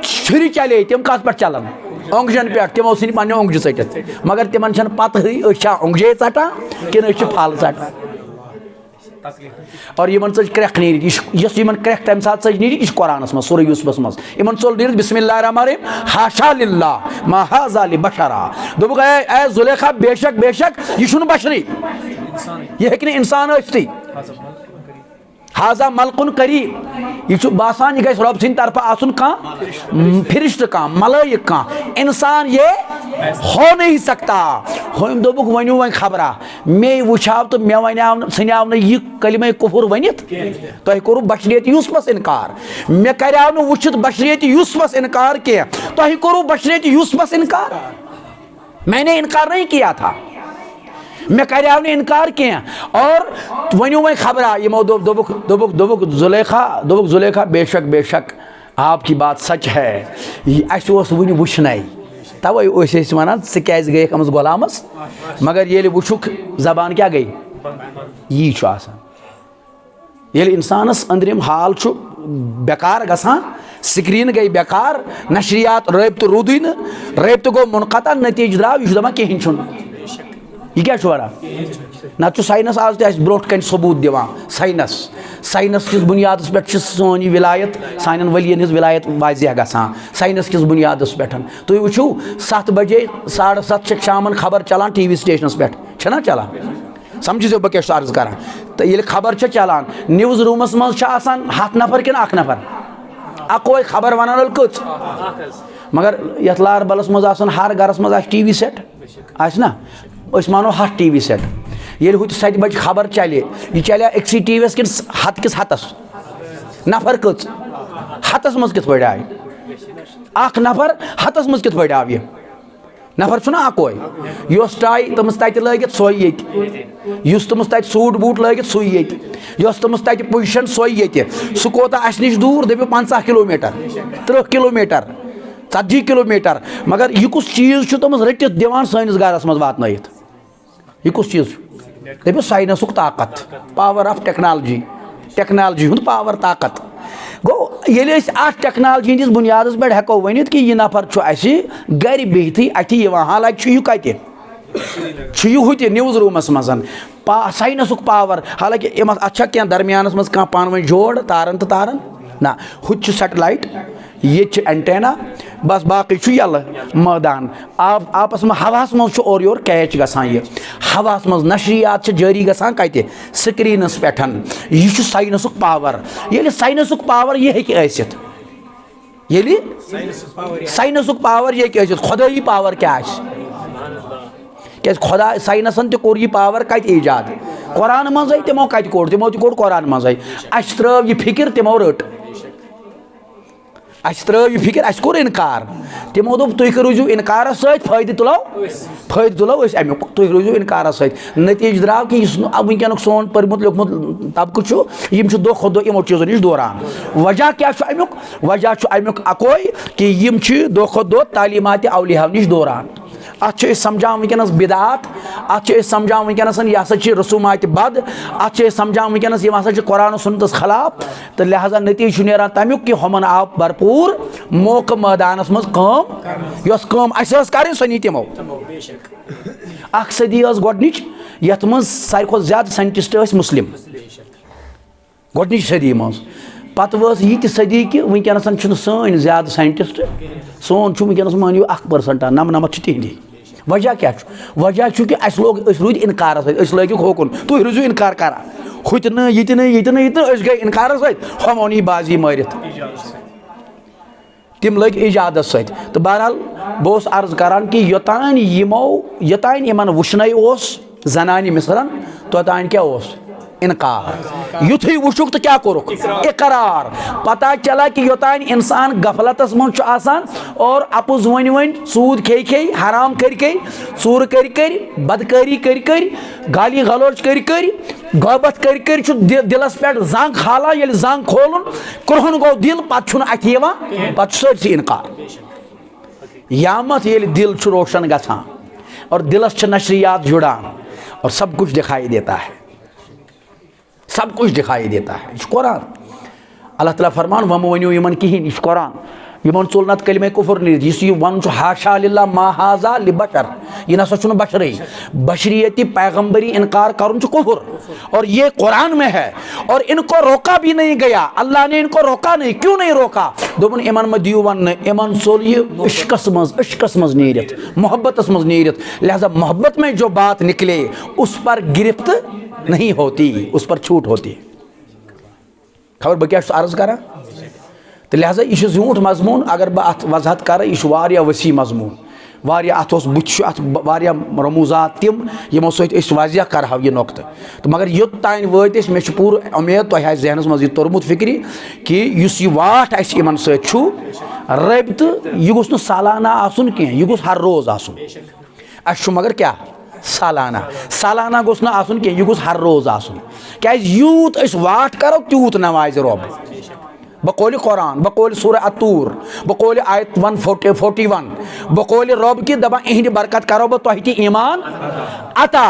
छुरी चले तिम कत पे चलान ओंगजन पे तिमो सन पे ओंगज चटित, मगर तिमन पत ओंगजे चटा कि फल चटा और यमन सज क्रैक नीर यस यमन क्रैक तम साथ सज नीर यह कुरानस मज सूरह यूसुफस मज यमन चल नीर बिस्मिल्लाह रहमान रहीम हाशा लिल्लाह मा हाज़ा लिबशरा। दोपक ए जुलेखा बेशक बेशक यह छुन बशरी, यह हेकि इंसान आस्ति, हाजा मलकुन करीम यह बासान यह रब सिंद तरफ आसुन कह फिरिश्त कह मलाइक कह इंसान ये हो नहीं सकता। हम दोपुक वनु वन खबरा मे वुचाव तो मे वन सनाव न यह कलिमा कुफुर वनित तुह कोरु बशरियत यूसुफस इनकार, मे कराव न वुचित बशरियत यूसुफस इनकार कह तुह कोरु बशरियत यूसुफस इनकार, मैंने इनकार नहीं किया था, मैं कराव ने इनकार किया। और वनु वन खबरा यमो दोबुक जुलेखा बेशक बेशक आपकी बात सच है अस वन वुचन तवे वन क्या गई अमस गुलामस मगर ये वुचुक जबान क्या गई यी इंसानस अंदरिम हाल बेकार गसान स्क्रीन गई बेकार नशरियात रबित रूदे रबित गो मुनक़ता नतीज द्राव यह दपान कहें यह क्या वन नत साइनस आज ब्रो कन सबूत दिवान साइनस किस बुनियाद पे सोन यह विलायत सान वलियन हज विलायत वाजह गसान साइनस किस बुनियाद पे तुम वो 7 बजे 7:30 शाम खबर चलान टीवी स्टेशनस पे ना चलान समझो बह क्या अर्ज कर तो ये खबर चलान न्यूज़ रूमस मज 7 नफर कि 1 नफर अकोई खबर वन कच मगर ये लारबलस मज हर गरस मज टीवी सेट ना मानो 7 टीवी सेट ये 7 बजे खबर चले यह चलिया अक्सी टीवी कि हतस नफर कच हतस मज कित आय 1 नफर हतस मज कित आव यह नफर छुना अकोई योस टाई तमस तत लगित सोई ये तमस तत सूट बूट लगित सो ये तमस तत पोजिशन सो ये सह कोता अस नश दूर दपो 50 किलोमीटर 30 किलोमीटर 40 किलोमीटर मगर यह कुछ चीज़ तमस रटित दिवान सैनिस गरस मज वात यह कुछ चीज़ दपो साइनसुक ताकत पावर ऑफ टेक्नोलॉजी हुंद पावर ताकत गो ये टेक्नोलॉजी हंदिस बुनियाद पे हेको वन कि यह नफर गर बिहती अथि हालांकि यह कत यह न्यूज़ रूमस मज साइनसुक पावर हालांकि अच्छा क्या दरमियानस मज कह पान वन जोड़ तारन तो तारन ना हुत सैटेलाइट ये एंटेना बस बाकी यल मैदान आपस में हवास मज और योर कैच गसान यह हवास मज नशरियात जारी गसान कत स्क्रीनस पे यह साइनसुक पावर ये साइनसुक पावर यह हेकित ये साइनसुक पावर यह खुदाई पावर क्या क्या खुदा साइनसन तोर यह पावर कत ईजाद कुरान मज तमो कत कोर तमो कोर कुरान मज अस त्रव यह फिक्र तमो रट अस त्रव यह फिक्र अस कोर इनकार तमो दोप तुम रूजू इनकार सद तुलो अमुक तुम रूजू इनकार सद नतीज द्राव कि वनक सोन पर्मुत लिखमुत तबकह यम दो खो दो यमो चीज़ों नश दोरान वजह क्या अमुक वजह अमुक अकोई कि यम दो खो दो तालीमात अवलिया नश दोरान अत समझान वनकस बिदात अत समझान वनकस यह हसा रसूमात बद अत समझान वनकस यह हसा कुरान सुन्नतस खिलाफ तो लिहाजा नतीज नेरान तमुक कि हमन आव भरपूर मौका मैदानस मज कम कर सो नी तमो सदी गोडनिच यथ मज सारी खुद ज्यादा साइंटिस्ट मुस्लिम गोडनिच सदी मज पत वस यह सदी कि वनकस सन ज्यादा साइंटिस्ट सोन वनकस मानियो 1% नमनमत तिहंदी वजह क्या वजह कि अस रूद इनकार लग होकुन तुम रूजू इनकार कर हुत गई इनकार हमो नी बाजी मारित तम लग इजाद तो बहरहाल बहुत अर्ज करान कि योतान यमन वुचन जनान मिसरन तोतान क्या इनकार युथी वुचुक तो क्या कोरुक इकरार पता चला कि योतान इंसान गफलतस मज और अपुज वन सूद खे हराम कर चूर कर बदकारी कर गाली गलोच कर गबत कर दिलस पे जंग खाला ये जंग खोलन क्रहन गो दिल पत अत सर इनकार यामत ये दिल रोशन गसान और दिलस नशरियात जुड़ान और सब कुछ दिखाई देता है सब कुछ दिखाई देता है इस कुरान अल्लाह ताला फरमान वम वनियो यमन कहीं इस कुरान यमन चुल नत कलिमे कुफर नी वन हाशा लिल्लाह मा हाजा लिबशर यह नसा चुन बशरी बशरियती पैगंबरी इनकार करुन कुफर और ये कुरान में है और इनको रोका भी नहीं गया अल्लाह ने इनको रोका नहीं क्यों नहीं रोका दोपन इमन में दियो वन इमन सोल ये इश्कस मज नीरत मोहब्बत मज नीरत लिहाजा मोहब्बत में जो बात निकले उस पर गिरफ्त नहीं होती उस पर छूट होती खबर बह क्या अर्ज करा तो लिहाजा यह झूठ मजमून अगर बह अत वजहत कर यह वसी मजमून अत बुत रमूजात तम यमो सत वाजिया कर यह नुक्त तो मगर युत तान वत मे पूर उम्मीद तुह जहनस मज तोरमुत फिक्री कि यह वाट इन रबित यह गोस सालाना आसन कह यह गोस हर रोज आसन अस मगर क्या सालाना गोस ना आसन कह यह गोस हर रोज आसन क्या यूत वाट करो तूत नवाज रब बकौल कुरान, बकौल सूरह अतूर, बकौल आयत 141, बकौल रब कि दपा इहंद बरकत करो बह तुह तह ईमान अता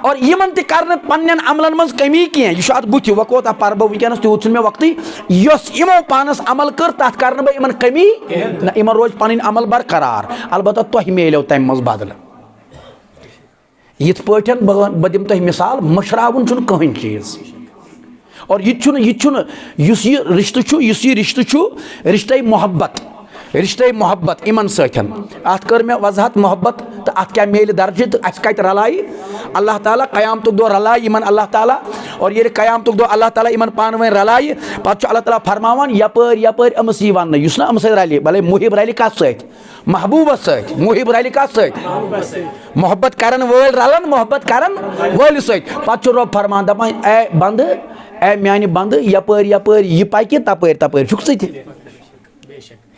और यमन तह कर पन्न अमलन मज कमी कह यह अत बुथ वह कोत पर बह वनकस तूत मे वक्त यमो पानस अमल कर तथ कर बह इन कमी न इन रोज पन अमल बरकरार अलबत्ता तुह मिलो तम मज बदल यथ पे बह दिम तुह मिसाल मशरावन कहीं चीज और यह रिश्त रिश्ते मोहब्बत इमन सतन अत कर मे वजहत मोहब्बत तो अत क्या मेल दर्ज तो अस कत रलाई अल्लाह ताला क़यामतुक दो रलाई इमन अल्लाह ताला और ये क़यामतुक दो अल्लाह ताला इमन पान वन रलाई पत अल्लाह ताला फरमावान यपर अमस यह वन युस अम सत रलि भले मुहिब रलि कत सत महबूबस सत मुहिब रलि कत सत मोहब्बत करन वोल रलन मोहब्बत करन वोल सत पत रब फरमान दपान ए बंद ए म्यान बंद यपर यह पकि तपर तपर छुक सत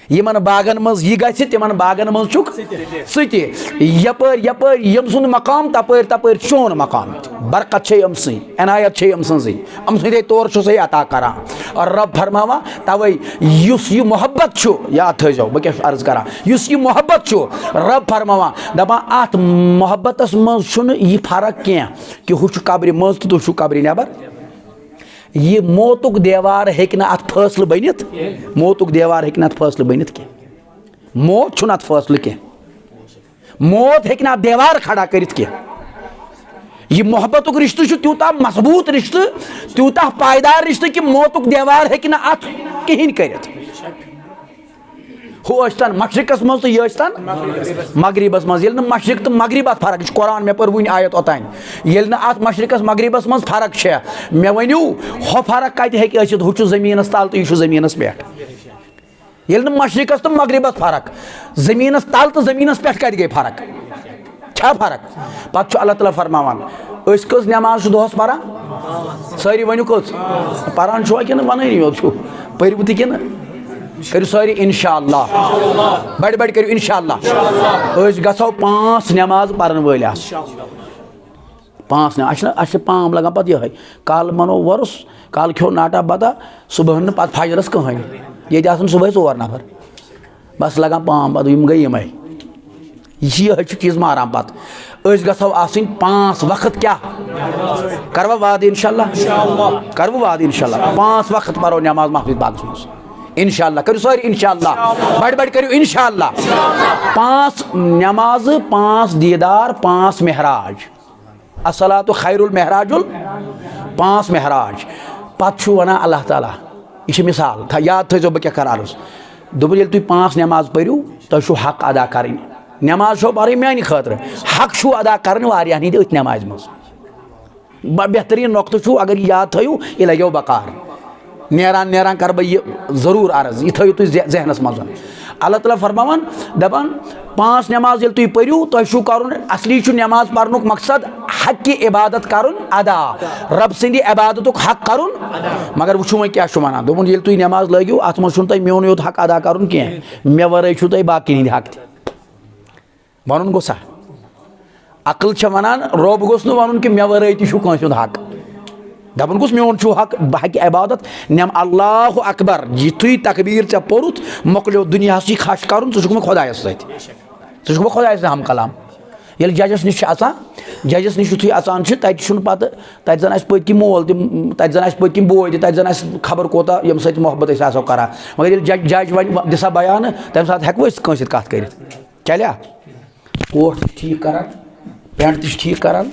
यमन बागन मज यह गि तिमन बागन मज छुक सत यपर यम सुन मकाम तपर तपर चोन मकाम बरकत छे अम सी इनायत छे अम सजी अम सदे तौर छुसे अता करा और रब फरमावा तवे युस यह मोहब्बत छु याद थो बह क्या अर्ज करा युस यह मोहब्बत छु रब फरमावा दपा अत मोहब्बतस मज छुन यह फर्क कह कि हु कब्र मज तो तु कब्र नेबर यह मौतुक देवार हेक न अत फैसले बनित मौतुक देवार हेक न अत फैसले बनित कह मौत छुन अत फैसले कह मौत हेक न अत देवार खड़ा करित कह यह मोहब्बतुक रिश्त त्यूता मजबूत रिश्त त्यूता पायदार रिश्त कि मौतुक देवार हेक न अत कहीं करित हु अस्तन मशरिकस मज तो यह मगरिबस मज मशरिक तो मगरिब अत फर्क कुरान मे पर वन आयत ओतान ये अत मशरिकस मगरिबस मज फर्क मे वनु हो फर्क कत हे हु जमीनस तल तो यह जमीनस पे ये मशरिकस तो मगरिबस फर्क जमीनस तल तो जमीनस पे कत गई फर्क क्या फर्क पत अल्लाह ताला फरमावान कस नमाज दोहस परान सारी वनु कस परान छुआ कि वन योत पर्व तह कि करू सारी इंशाअल्लाह बड़ बड़ करू इंशाअल्लाह गो 5 नमाज परन वल 5 नमाज पाम लगा पत यह कल मनो वर्स कल खो नाटा बता सुबह पत फजरस कहें ये सुबह 4 नफर बस लगा पाम पत गई यम यह चीज मारान पत गो 5 वक्त क्या करवा वाद इंशाअल्लाह करव वाद इंशाअल्लाह 5 वक्त परो नमाज मस्जिद बाग मज इंशाअल्लाह करू सारी इंशाअल्लाह बड़ बड़ करू इंशाअल्लाह 5 नमाज 5 दीदार 5 महराज अस्सलातु खैरुल महराजुल 5 महराज पत वन अल्लाह ताला यह मिसाल था याद थो बह क्या कर अर्ज दोप ये तुम 5 नमाज परू तुम हक अदा कर नमाज पर मान खतर हक अदा कर हंद अथ नमाज मज बेहतरीन नुक्त अगर याद थो यह लगो बकार नेरान कर बह यह जरूर अर्ज यह थो तुम जहनस मज अल्लाह ताला फरमावन दपान 5 नमाज तुम परू तुम कर असली नमाज पर्नुक मकसद हक की इबादत कर अदा रब सद इबादत हक कर मगर वो वो क्या वन दोपन ये तुम नमाज लगो अत मज मोन योत हक अदा कर कह मे वर तुम बाकी हंद हक वन गोसा अकल वनान रब गोस वन कि मे वर तह हक दपन गोस मोन हक बह हक इबादत नम अल्लाह अकबर युथु तकबीर ऐ पोरुत मोकलो दुनिया खश कर खुदायस सत खुदायस हम कलाम ये जजस नश जजस नश युथु अचान पत तत जन पत्कि मोल तत जन पत्कि बोय तत जन खबर कोता यम सत मोहब्बत आसो करा मगर ये जज वन दिसा बयान तम सात हेको कस कत कर चलिया कोट ठीक कर पेंट ठीक कर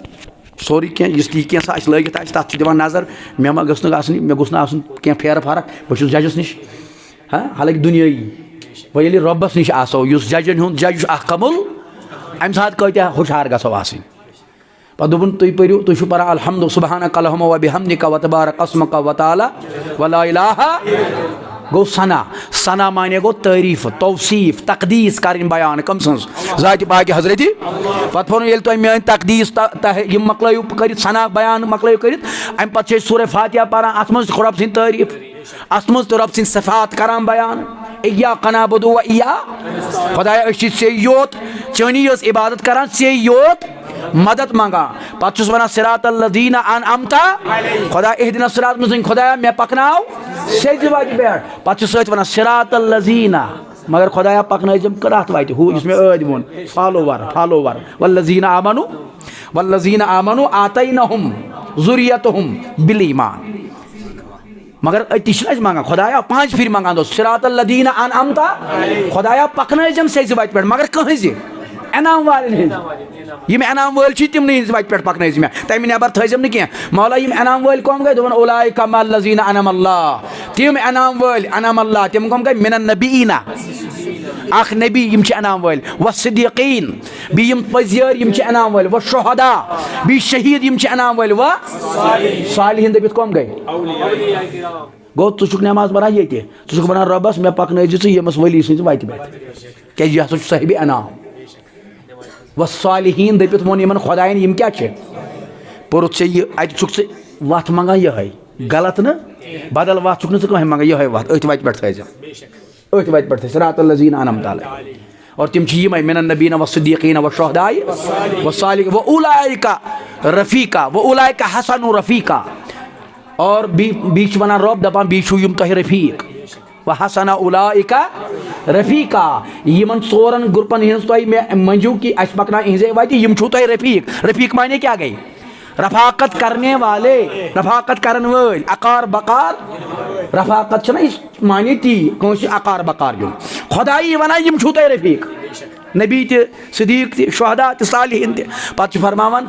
सोरी कह क्या लगित तथ दिवान नजर मे मा गस मे गोस कह फेर फर्क बहुत जजस नश हाँ हालांकि दुनियाई वह ये रबस नश आसो जजन हूँ जज कमुल अम सात कत्या हुशार गो आसन पे दोपन तुम परू तुम पान अलहम्दु सुब्हानक अल्लाहुम्मा व बिहम्दिक व तबारक अस्मुक व तआला व ला इलाहा गो सना सना माने गो तारीफ तौसीफ तकदीस कर बयान कम सज जाति पाक हजरत पत वो ये तुम मान तकदीस मकलो कर सना बयान मकलो कर अम पे सूरह फातिहा पान अत मज रब सद तारीफ अत मज तो रब सद सिफात करान बयान इय्याका नअबुदु व इय्याका खुदाया से योत चनी यस इबादत करान से योत मदद मंगान पत वन सिरातल लज़ीना अनअमता खुदा इहदिना सिरात मुस्तकीम खुदाया मैं पकनाव सेज वत पे पत सत वन सिरातल लज़ीना मगर खुदाया पकनजम करात वत हु इसमें ऐद वोन फॉलोवर वल्लज़ीना आमनु आतैनहुम ज़ुर्रियतहुम बिल ईमान मगर अति मंगान खुदाया 5 फिर मंगान दो सिरातल लज़ीना अनअमता खुदाया पकनजम सेज वत पे मगर कहीं इनाम वाले यम इनाम वाल तिमन वत पे पकन मे तम नबर थम न कह मौला यम इनाम वाल कम गई दोपन उलाइका मल्लज़ीना अनअमल्लाह तिम इनाम वाल अनअमल्लाह तिम कम गई मिनन नबीना अख नबी यम इनाम वाल व सिद्दीक़ीन बी यम पज़ियर यम इनाम वाल व शुहदा बी शहीद यम इनाम वाल व सालिहीन दबित कम गई गो तुक नमाज पढ़ा ये तुक वन रबस मे पकन यमस वली सज वत पे क्या यह साहिब इनाम व सालिहीन दपित वोन यमन खुदायन यम क्या पुरुत से अत चुक वत मंगान यह गलत न बदल वत चुक कह मंगान यह वत अथ वत पे अथ वत पे सिरातल लज़ीना अनअमता अलैहिम और तिम यम मिनन नबीना व सिद्दीक़ीना व शुहदाई व सालिहीन व उलाइका रफ़ीका व उलाइका हसनु रफ़ीका और बीच वन रब दपान बीच यम तह रफ़ीक व हसना उलाइका रफ़ीका यमन 4 ग्रुपन हज तुम मंजू कि अस पकना इजे वत यम छू तुम रफ़ीक माने क्या गई रफ़ाकत करने वाले रफ़ाकत करन वाल अकार बकार रफ़ाकत माने ती कौन अकार बकार युन खुदाई वन यम छू तुम रफ़ीक नबी सिद्दीक़ त शुहदा त सालिहीन त पत फरमावन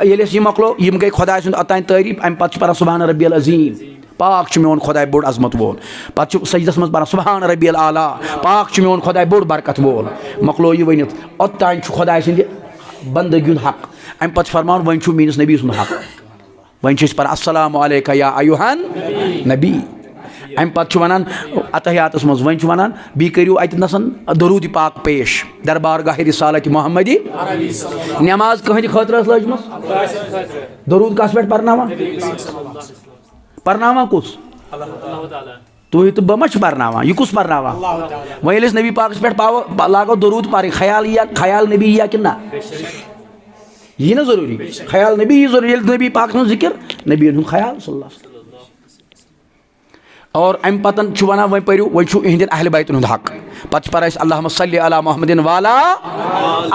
ये मकलो यम गई खुदा सुंद अतान तारीफ अम पत पढ़ान सुबहान रब्बियल अज़ीम पाक मोन खुदा बोड़ अजमत वोल पत सजदस मज पढ़ान सुबहान रब्बियल आला पाक मोन खुदा बोड़ बरकत वोल मकलो यह वनित ओतान खुदा सद बंदगी हक अम पत फरमान वन मीनिस नबी सुंद हक वन पढ़ान अस्सलामु अलैका या अय्युहन नबी अम पत वन अतहियातस मज वन वन बी करियो अतनसन दरूद पाक पेश दरबारगाह रिसालत मोहम्मदी नमाज कहद खतर लजम दरूद कस पे पर्नावा कुस तुह तो बह पर्नावा यह कुस पर्नावा वह नबी पाक पे लागो दरूद पार ख्याल नबी या कि ना यह ना जरूरी ख्याल नबी यह जरूरी नबी पाक जिक्र नबी ख्याल सल्लल्लाहु और अम पतन वन वो पो वो इहद अहल बैत हक पत पर अल्लाहुम्मा सल्लि अला मुहम्मदिन वाला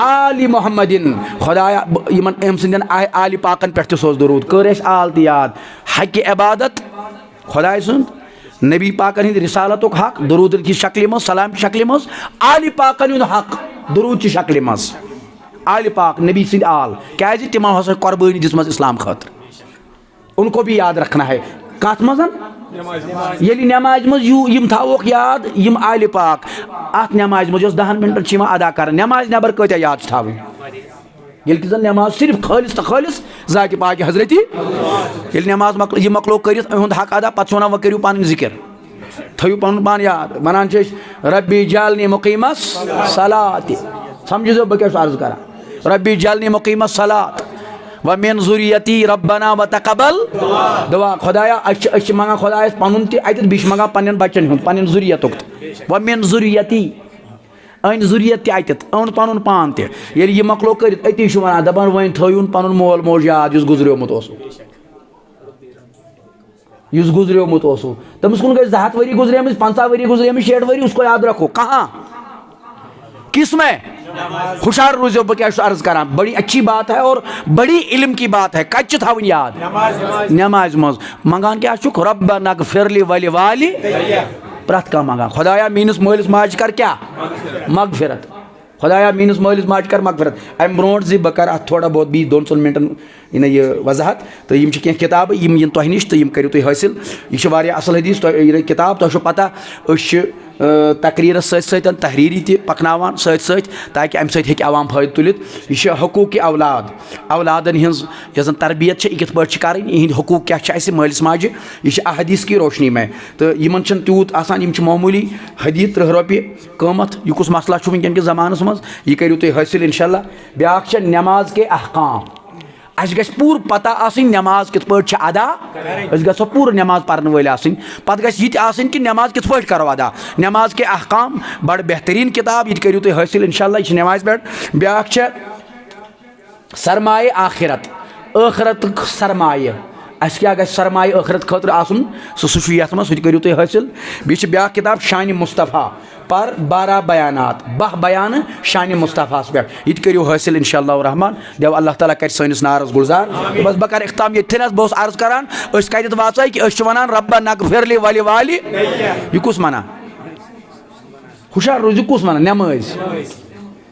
आलि मुहम्मदिन खुदाया यमन अम सदन आलि पाकन पे सोज दरूद कर आल त याद हक इबादत खुदा सुंद नबी पाकन हिंद रिसालत हक दरूद की शक्ल मज सलाम की शक्ल मज आलि पाकन हक दरूद की शक्ल मज आलि पाक नबी सिंध आल क्या तिमो हसा कुर्बानी दिसम इस्लाम खतर उनको भी याद रखना है कत मजन ये नमाज मज यम थोक याद यम आलि पाक अत नमाज मज 10 मिनटन अदा कर नमाज नबर कत याद थवन ये जन नमाज सिर्फ खालिस तो खालिस ज़ात पाक हजरती ये नमाज यह मकलो कर हक अदा पत वन वो करू पन जिक्र थो पन पान याद वनान रब्बी जालनी मुकीमस सलात समझो बह क्या अर्ज कर रब्बी जालनी मुकीमस सलात व मिन ज़ुर्रियती रब्बना व तक़ब्बल दुआ खुदाया मंगान खुदायस पनुन त बीच मंगान पन्न बच्चन हुंद पन्न ज़ुर्रियतुक व मिन ज़ुर्रियती अन ज़ुर्रियत अत अन पनुन पान त ये यह मकलो कर अति वन दपान वन थोन पनुन मोल मोज याद गुजरियोमुत गुजरियोमुत तमिस कुन गई 2 वरी गुजरे 50 वरी गुजरे 60 वरी उसको याद रखो कहाँ किस में हुशार रोजो बह क्या अर्ज करा बड़ी अच्छी बात है और बड़ी इल्म की बात है कच थवन याद नमाज मज मंगान क्या रब्बना ग़फ़िर ली वली वाली प्रत कह मंगान खुदाया मीनस मालिस माज कर क्या मगफिरत खुदाया मीनस मालिस माज कर मगफिरत अम ब्रो बह कर थोड़ा बहुत 2-3 मिनटन यह वजाहत तो यम कह किताब यम तह नश तो यम करो तुम हासिल यह असल हदीस किताब तुम पता तकरीर सतन तहरीरी त पकनावान सत ताकि अम सत अवाम फायद तुलित यह हकूक औलाद औलादन हज यह तरबियत कत पे कर इहद हकूक क्या मालिस माजे यह अहदीस की रोशनी में तो इन तूत आसान मामूली हदी 30 रुपये क़ीमत यह कुछ मसला वनकन के ज़मानस मज यह करो तुम हासिल इंशाल्लाह ब्याक नमाज के अहकाम अस गछ पूर पता आसिन नमाज कित पट अदा अस गछो पूर नमाज पढ़ने वाले आसिन पत गछ यित आसिन कि नमाज कित पट करो अदा नमाज के अहकाम बड़ बेहतरीन किताब यित करियो तुम हासिल इंशाअल्लाह यह नमाज पे ब्याख सरमाए आखिरत आखिरत सरमाए अस क्या गछ सरमाए आखिरत खतर आसन सह यथ मज सह करियो तुम हासिल बे ब्याख किताब शान मुस्तफ़ा पर 12 बयानात 12 बयान शान मुस्तफ़ा पे यह करियो हासिल इंशाअल्लाह रहमान देव अल्लाह ताला कर सैनिस नारस गुलजार बस बह कर इख्ताम ये बहुत अर्ज करान कत वाचा कि वन रब्बा नगफिरली वली वाली यह कुस वना हुशार रोज कुस वना नमाज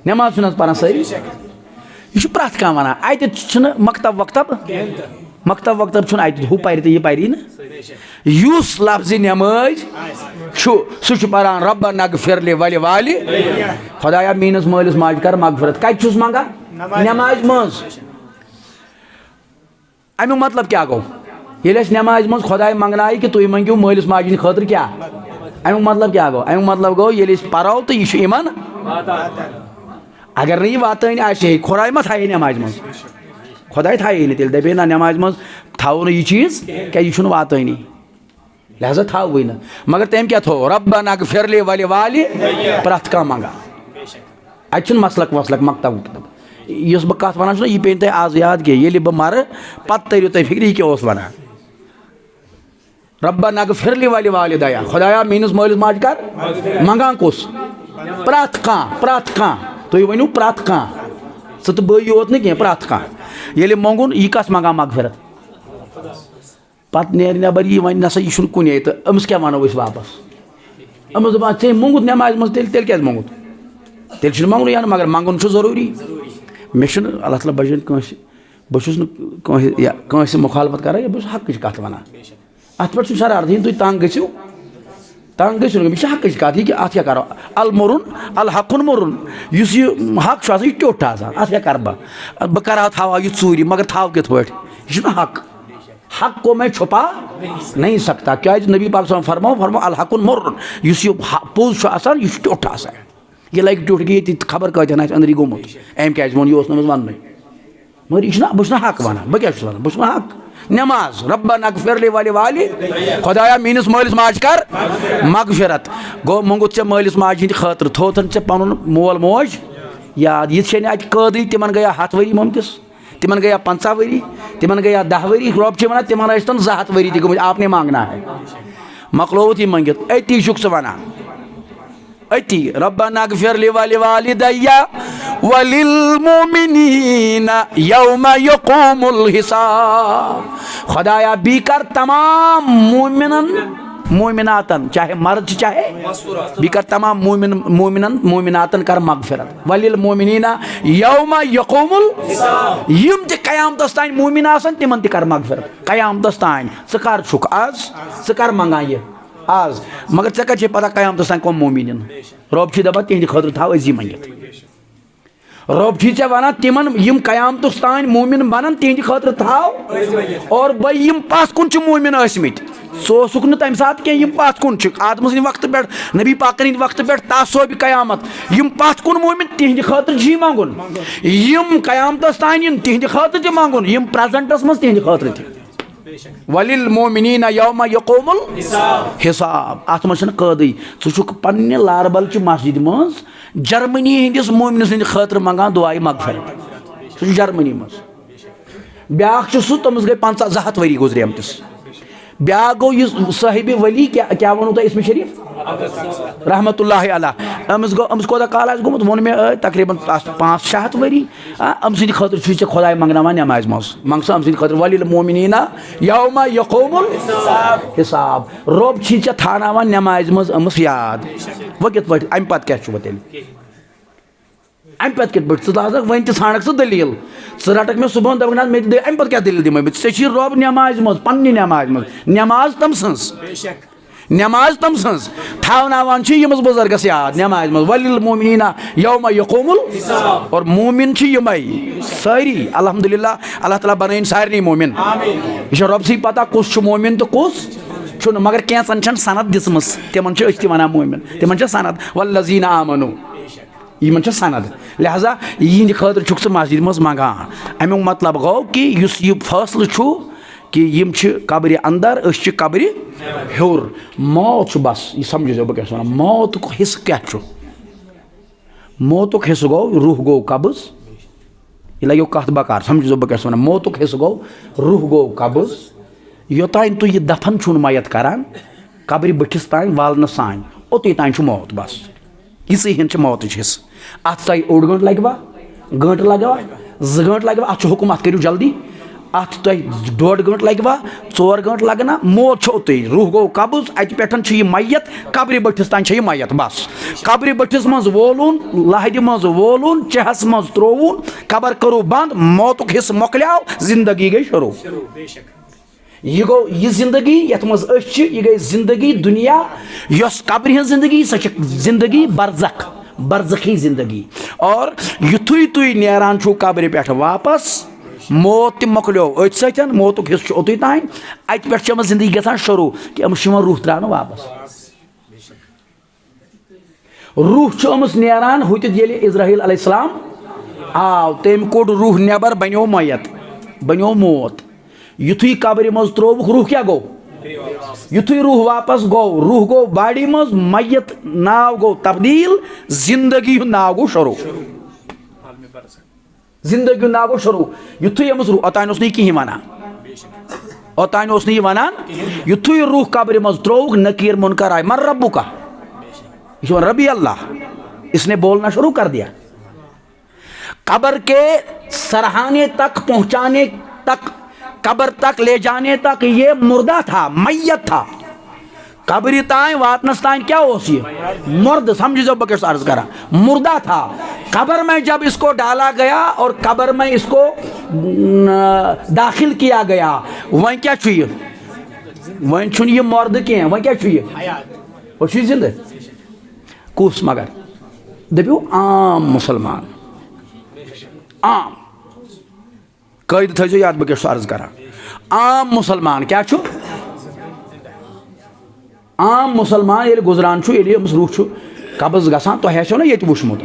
नमाज पान सारी यह प्रत कह वन अत मकतब मकतब वक्तब अत हु पारि तो यह पारि न युस लफ्ज़ नमाज सह पान रब्बा नगफिरली वली वाली खुदाया मीनस मालिस माज कर मगफिरत कत मंगान नमाज मज अमु मतलब क्या गो ये नमाज मज खुदाय मंगनाय कि तुम मंगियो मालिस माजिन खतर क्या अमु मतलब क्या गो अमु मतलब गो ये परो तो यह इमन अगर नहीं वातान आए खुदाय मा थाये नमाज मज खुदाय थाये ना तेल दपे ना नमाज मज थो यह चीज़ क्या यह वातानी लिहाजा थो ना मगर तम क्या थो रब्बा नगफिरली वली वाली प्रत कह मंगान अत मसलक वसलक मकतब वकतब इस बह कत वन यह पे तुम आज याद कह ये बह मर पत तरियो तुम फिक्र यह क्या वन रब्बा नगफिरली वली वाली दया खुदाया मीनस मालिस माज कर मंगान कुस प्रत कह तुम वनु प्रत कह सह तो बी योत न प्रत कह ये मंगुन यह कस मंगान मगफिरत पत नेर नबर यह वन नसा यह कुन तो अमिस क्या वनो वापस अमिस दपान ऐ मोंगुत नमाज मज तेल क्या मोंगुत तेल मंगन या मगर मंगुन जरूरी मे अल्लाह ताला बचन बस मुखालफत कर बस हक कत वन अत पे शरारत तुम तंग गो मे हक कत कि अत क्या करो अल मुरुन अल हकुन मुरुन इस हक यह टोट अत क्या कर बह कर थवा यह चूरी मगर थव कित पे यह हक को मैं छुपा नहीं सकता क्या नबी पाक फरमाओ अल हकुन मुरुन इस पोज यह टोट यह लगे टोट कि खबर कतन अंदर गोमुत अम क्या वो यह वन मगर यह बह हक वन बह क्या वन बह हक नमाज रब्बा नगफिरली वली वाली खुदाया मीनस मालिस माज कर मगफिरत गो मंगुत ऐ मालिस माज हिंद खतर थोथन ऐ पन मोल मोज याद यह अत कदरी तिमन गया 7 वरी ममतिस तिमन गया 50 वरी तिमन गया 10 वरी रब वन तिमन 2 वरी तक आपने मांगना है मकलोत यह मंगित अति वन अति रब्बा नगफिरली वली वालिदैया वलिल मोमिनीना यौमा यक़ूमुल हिसाब खुदाया बी कर तमाम मोमिनातन चाहे मर्द चाहे बी कर तमाम मोमिनातन कर मगफिरत वलिल मोमिनीना यौमा यक़ूमुल यम ते क़यामतस तान मोमिन आसन तिमन ते कर मगफिरत क़यामतस तान स कर छुक आज स कर मंगा ये आज मगर ऐ कत पता क़यामतस तान कम मोमिन रब दपान तिहंद खतर थव अजी मंगित रब ऐ वन तिमन यम क़यामतस तान मोमिन बनन तिहंद खतर थव और बह यम पथ कुन मोमिन आसमित सोक न तम सात क्या पथ कुन आदम सद वक्त पे नबी पाकन वक्त पे तासोब क़यामत यम पथ कुन मोमिन तिहंद खतर जी मंगुन यम क़यामतस तान तिहंद खतर त मंगुन यम प्रेजेंटस मज तिहंद खतर त वलिल मोमिनीना यौमा यक़ूमुल हिसाब अत मज कदई षुक पन्ने लारबल मस्जिद मज जर्मनी हंदिस मोमिन सद खतर मंगान दुआई मगफिरत सह जर्मनी मज ब्याख सह तमस गई 200 वरी गुजरे अमतिस ब्याह गो यह साहिब वली क्या वो तो इसमें शरीफ रहमतुल्लाह अलैह अमस कोदा काल गोमुत वो मे तकरीबन 500 वरी अम सद खतर खुदाय मंगनावा नमाज मज मंग अम सद खतर वलिल मोमिनीना यौमा यक़ूमुल हिसाब रब ऐ थानावा नमाज मज अमस याद वो कित पे अम पत क्या तेल अम पे कित पे वन ाणक सह दलील रटक मे सुबह दपन मे अम पे क्या दलील दिम ऐ रब नमाज मज पन्नी नमाज मज नमाज तम सज थावनावान यमस बुजुर्गस याद नमाज मज वलिल मोमिनीना यौमा यक़ूमुल और मोमिन यमै सारी अल्हम्दुलिल्लाह अल्लाह ताला बनाइन सारे मोमिन यह रब सी पता कुस मोमिन तो कुस मगर कैसन सनद दिसमस तिमन वन मोमिन तिमन सनद वल्लज़ीना आमनु यमन छ सनद लिहाजा यिंद खतर छुक स मस्जिद मज मंगान अमुक मतलब गो कि युस यह फैसले छु कि यम छ कब्र अंदर अस छ कब्र हेर मौत छु बस यह समझो बह क्या मौत को हिस्स क्या छु मौत हिस्स गो रूह गो कब्ज यह लगो कत बकार समझो बह क्या मौत हिस्स गो रूह गो कब्ज योतान तु यह दफन छु मयत करान कब्र बठिस तान वालन सान ओत तान छु मौत बस इसी हिन मौत हिस्स अत तह ओड गंट लगवा गंट लगवा 2 गंट लगवा अत हुकुम अत करू जल्दी अत तह 1.5 गंट लगवा 4 गंट लगना मौत छो रूह गो कब्ज अत पे मैयत कब्र बठिस तान मैयत बस कब्र बठिस मज वोलून लहद मज वोलून चहस मज त्रोवून कबर करू बंद मौत हिस्स मोकलियाव जिंदगी गई शुरू यह गो यह जिंदगी यथ मज यह गई जिंदगी दुनिया यस कब्र हज जिंदगी सह जिंदगी बरज़ख बरज़खी जिंदगी और युथुई तुई नेरान छु कब्र पे वापस मौत मोकलो अत सत मौत हिस्स ओत तान अत पे जिंदगी गसान शुरू कि अमस रूह त्रा वापस रूह अमस नेरान हुत इज़राइल अलैहिस्सलाम आव तम कोड़ रूह नबर बनो मैयत बनो मौत युथुई कब्र मज त्रोवुक रूह क्या गो युथुई रूह वापस गो रूह गो बाड़ी मज मैयत नाव गो तब्दील जिंदगी नाव गो शुरू जिंदगी नाव गो शुरू युथुई अमस रूह ओतान कहीं वनान ओतान वनान युथुई रूह कब्र मज त्रोवुक नकीर मुनकर आय मन रब्बु का रबी अल्लाह इसने बोलना शुरू कर दिया कब्र के सरहाने तक पहुंचाने तक कब्र तक ले जाने तक ये मुर्दा था मैयत था कब्र तान वातनस तान क्या हो मुर्द समझो बकेश अर्ज करा मुर्दा था कब्र में जब इसको डाला गया और कब्र में इसको दाखिल किया गया वह क्या चाहिए वह छुन ये मुर्द के वह क्या चाहिए वह जिंद कुस मगर दपो आम मुसलमान आम कैद थो याद बह अर्ज करा आम मुसलमान क्या छु आम मुसलमान ये गुजरान छु ये रूह छु कब्ज गसान तो है ना ये वुचमुत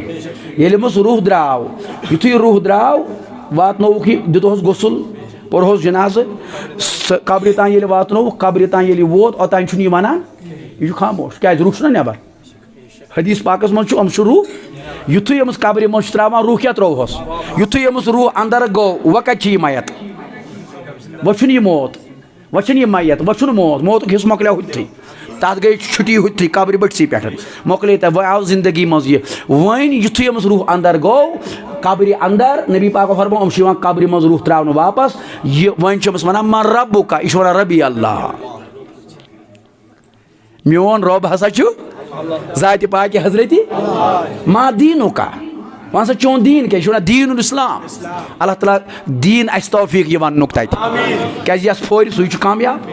ये रूह द्राव युथुई रूह द्राव वातनोवुक दितोस गुसल पोरहोस जनाज कब्र तान ये वातनोवुक कब्र तान ये वोत ओतान छु वनान यह खामोश क्या रूह ना नबर हदीस पाकस मज अमस रूह युथुई अमस कब्र मज त्रा रूह क्या त्रोहस युथुई अमस रूह अंदर गो वह कत मैयत वह यह मौत वह यह मैयत वह मौत मौत हिस्स मोकल हुथी तथ गई छुट्टी हुथी कब्र बटसी पे मोकल वह आव जिंदगी मज यह वन युथुई अमस रूह अंदर गो कब्र अंदर नबी पाक फरमा अमस कब्र मज रूह त्रा वापस यह वन वनान मन रब्बु का यह वनान रबी अल्लाह मोन रब हसा ज़ात पाक हजरती मा दीनु का वन सा चोन दीन क्या दीनुल इस्लाम अल्लाह ताला दीन अस तौफीक यह वन तत क्या फोर सह कामयाब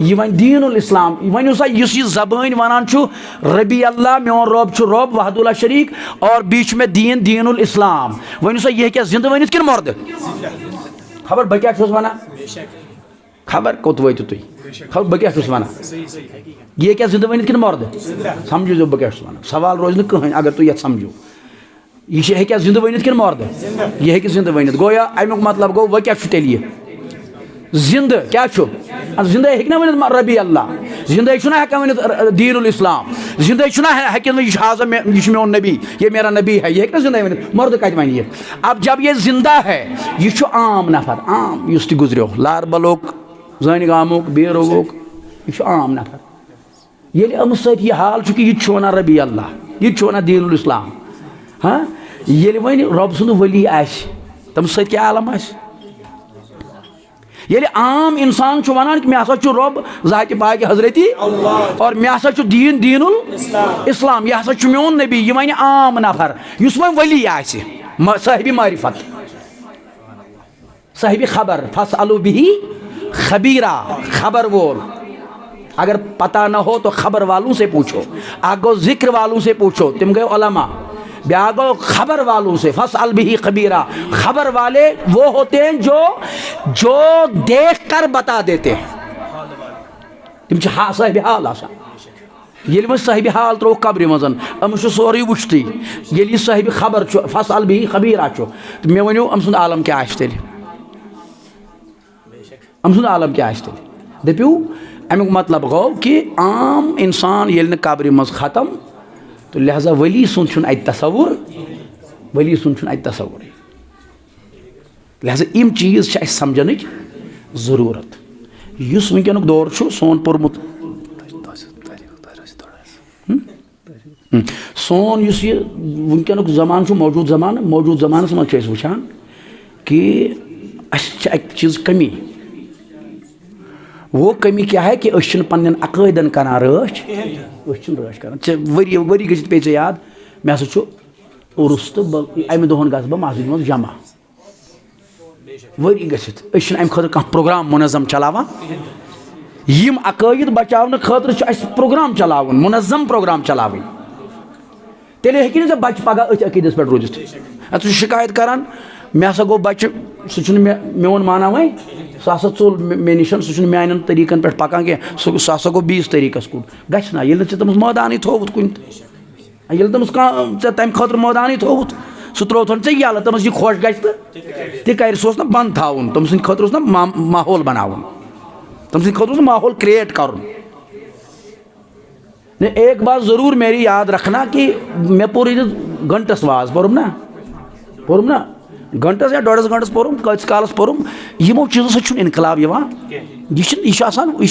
यह वन दीनुल इस्लाम वन सा यह जबान वनान रबी अल्लाह मोन रब रब वहदुल्ला शरीक और बीच में दीन दीनुल इस्लाम वन सा यह क्या जिंद वन कि मर्द खबर बह क्या वना खबर कोत वो तुम खबर बह क्या वना यह क्या जिंद वन कि मर्द समझो बह क्या वना सवाल रोज ना कहें अगर तु ये समझो यह क्या जिंद वन कि मर्द यह जिंद वन गोया अमुक मतलब गो वह क्या तेल यह जिंद क्या जिंद हे वन रबी अल्लाह जिंद हेकान वन दीनुल इस्लाम जिंद हेकन यह मोन नबी ये मेरा नबी है यह जिंद वन मर्द कत वन यह अब जब ये जिंदा है यह आम नफर आम युस तु गुजरो लार बलोक जन गामुक बेरोगुक यह आम नफर ये अमस सत यह हाल कि यह वनान रबी अल्लाह यह वनान दीनुल इस्लाम हाँ ये वन रब सुंद वली तम सत क्या आलम ये आम इंसान वनान कि मे हसा रब ज़ात पाक हजरती और मे हसा दीन दीनुल इस्लाम यह हसा मोन नबी यह वन आम नफर युस वो वली साहिब मारिफत साहिब खबर फसअलु बिही खबीरा खबर वोल अगर पता न हो तो खबर वालों से पूछो आगो जिक्र वालों से पूछो तुम गए उलमा ब्यागो खबर वालों से फसअल बिही खबीरा खबर वाले वो होते हैं जो देख कर बता देते हैं तुम साहिब हाल आसा ये वह साहिब हाल त्रो कब्र मज अमस सोरे वुचत ये साहिब खबर फसल भी खबीरा तो मे वो अम सुंद आलम क्या तेल अम सुंद आलम क्या तेल दपू अमुक मतलब गो कि आम इंसान ये कब्र मज ख़त्म तो लिहाजा वली सुन अत तसवुर वली सुन अत तसवुर लिहाजा यम चीज़ समझन ज़रूरत युस वुनकनुक दौर सोन पोर्मुत सोन युस ये वुनकनुक ज़मान मौजूद ज़मानस मज वुचान कि एक चीज़ कमी वो कमी क्या है कि पन्न अकायदन करान रच रच कर वरी गजित पे याद मे हसा उर्स तो अमे दोहन गस बह मस्जिद मज जमा वरी गसित अम खतर कह प्रोग्राम मुनज़म चलावान यम अकायद बचावन खतर प्रोग्राम चलावन मुनज़म प्रोग्राम चलावन तेल हे ना बच्चे पगह अथ अकीदस पे रूजित शिकायत करान मे हसा गो बच्चे सह मोन माना वह सह हसा चोल मे निश सह मान तरीकन पे पकान कह सह हसा गो बीस तरीकस कुन गना ये तमस मैदान थोत कुन ये तमस कह तम खतर मैदान थोत सह त्रोथन ऐ यल तमस यह खुश गि कर सह ना बंद थवन तम सद खतर ना माहौल बनावन तम सद खतर माहौल क्रिएट कर एक बात ज़रूर मेरी याद रखना कि मे पोर घंटस वाज पोरुम ना घंटस या 1.5 घंटस पोरुम कस कालस पोरुम यमो चीज़ों सह इनकलाब यह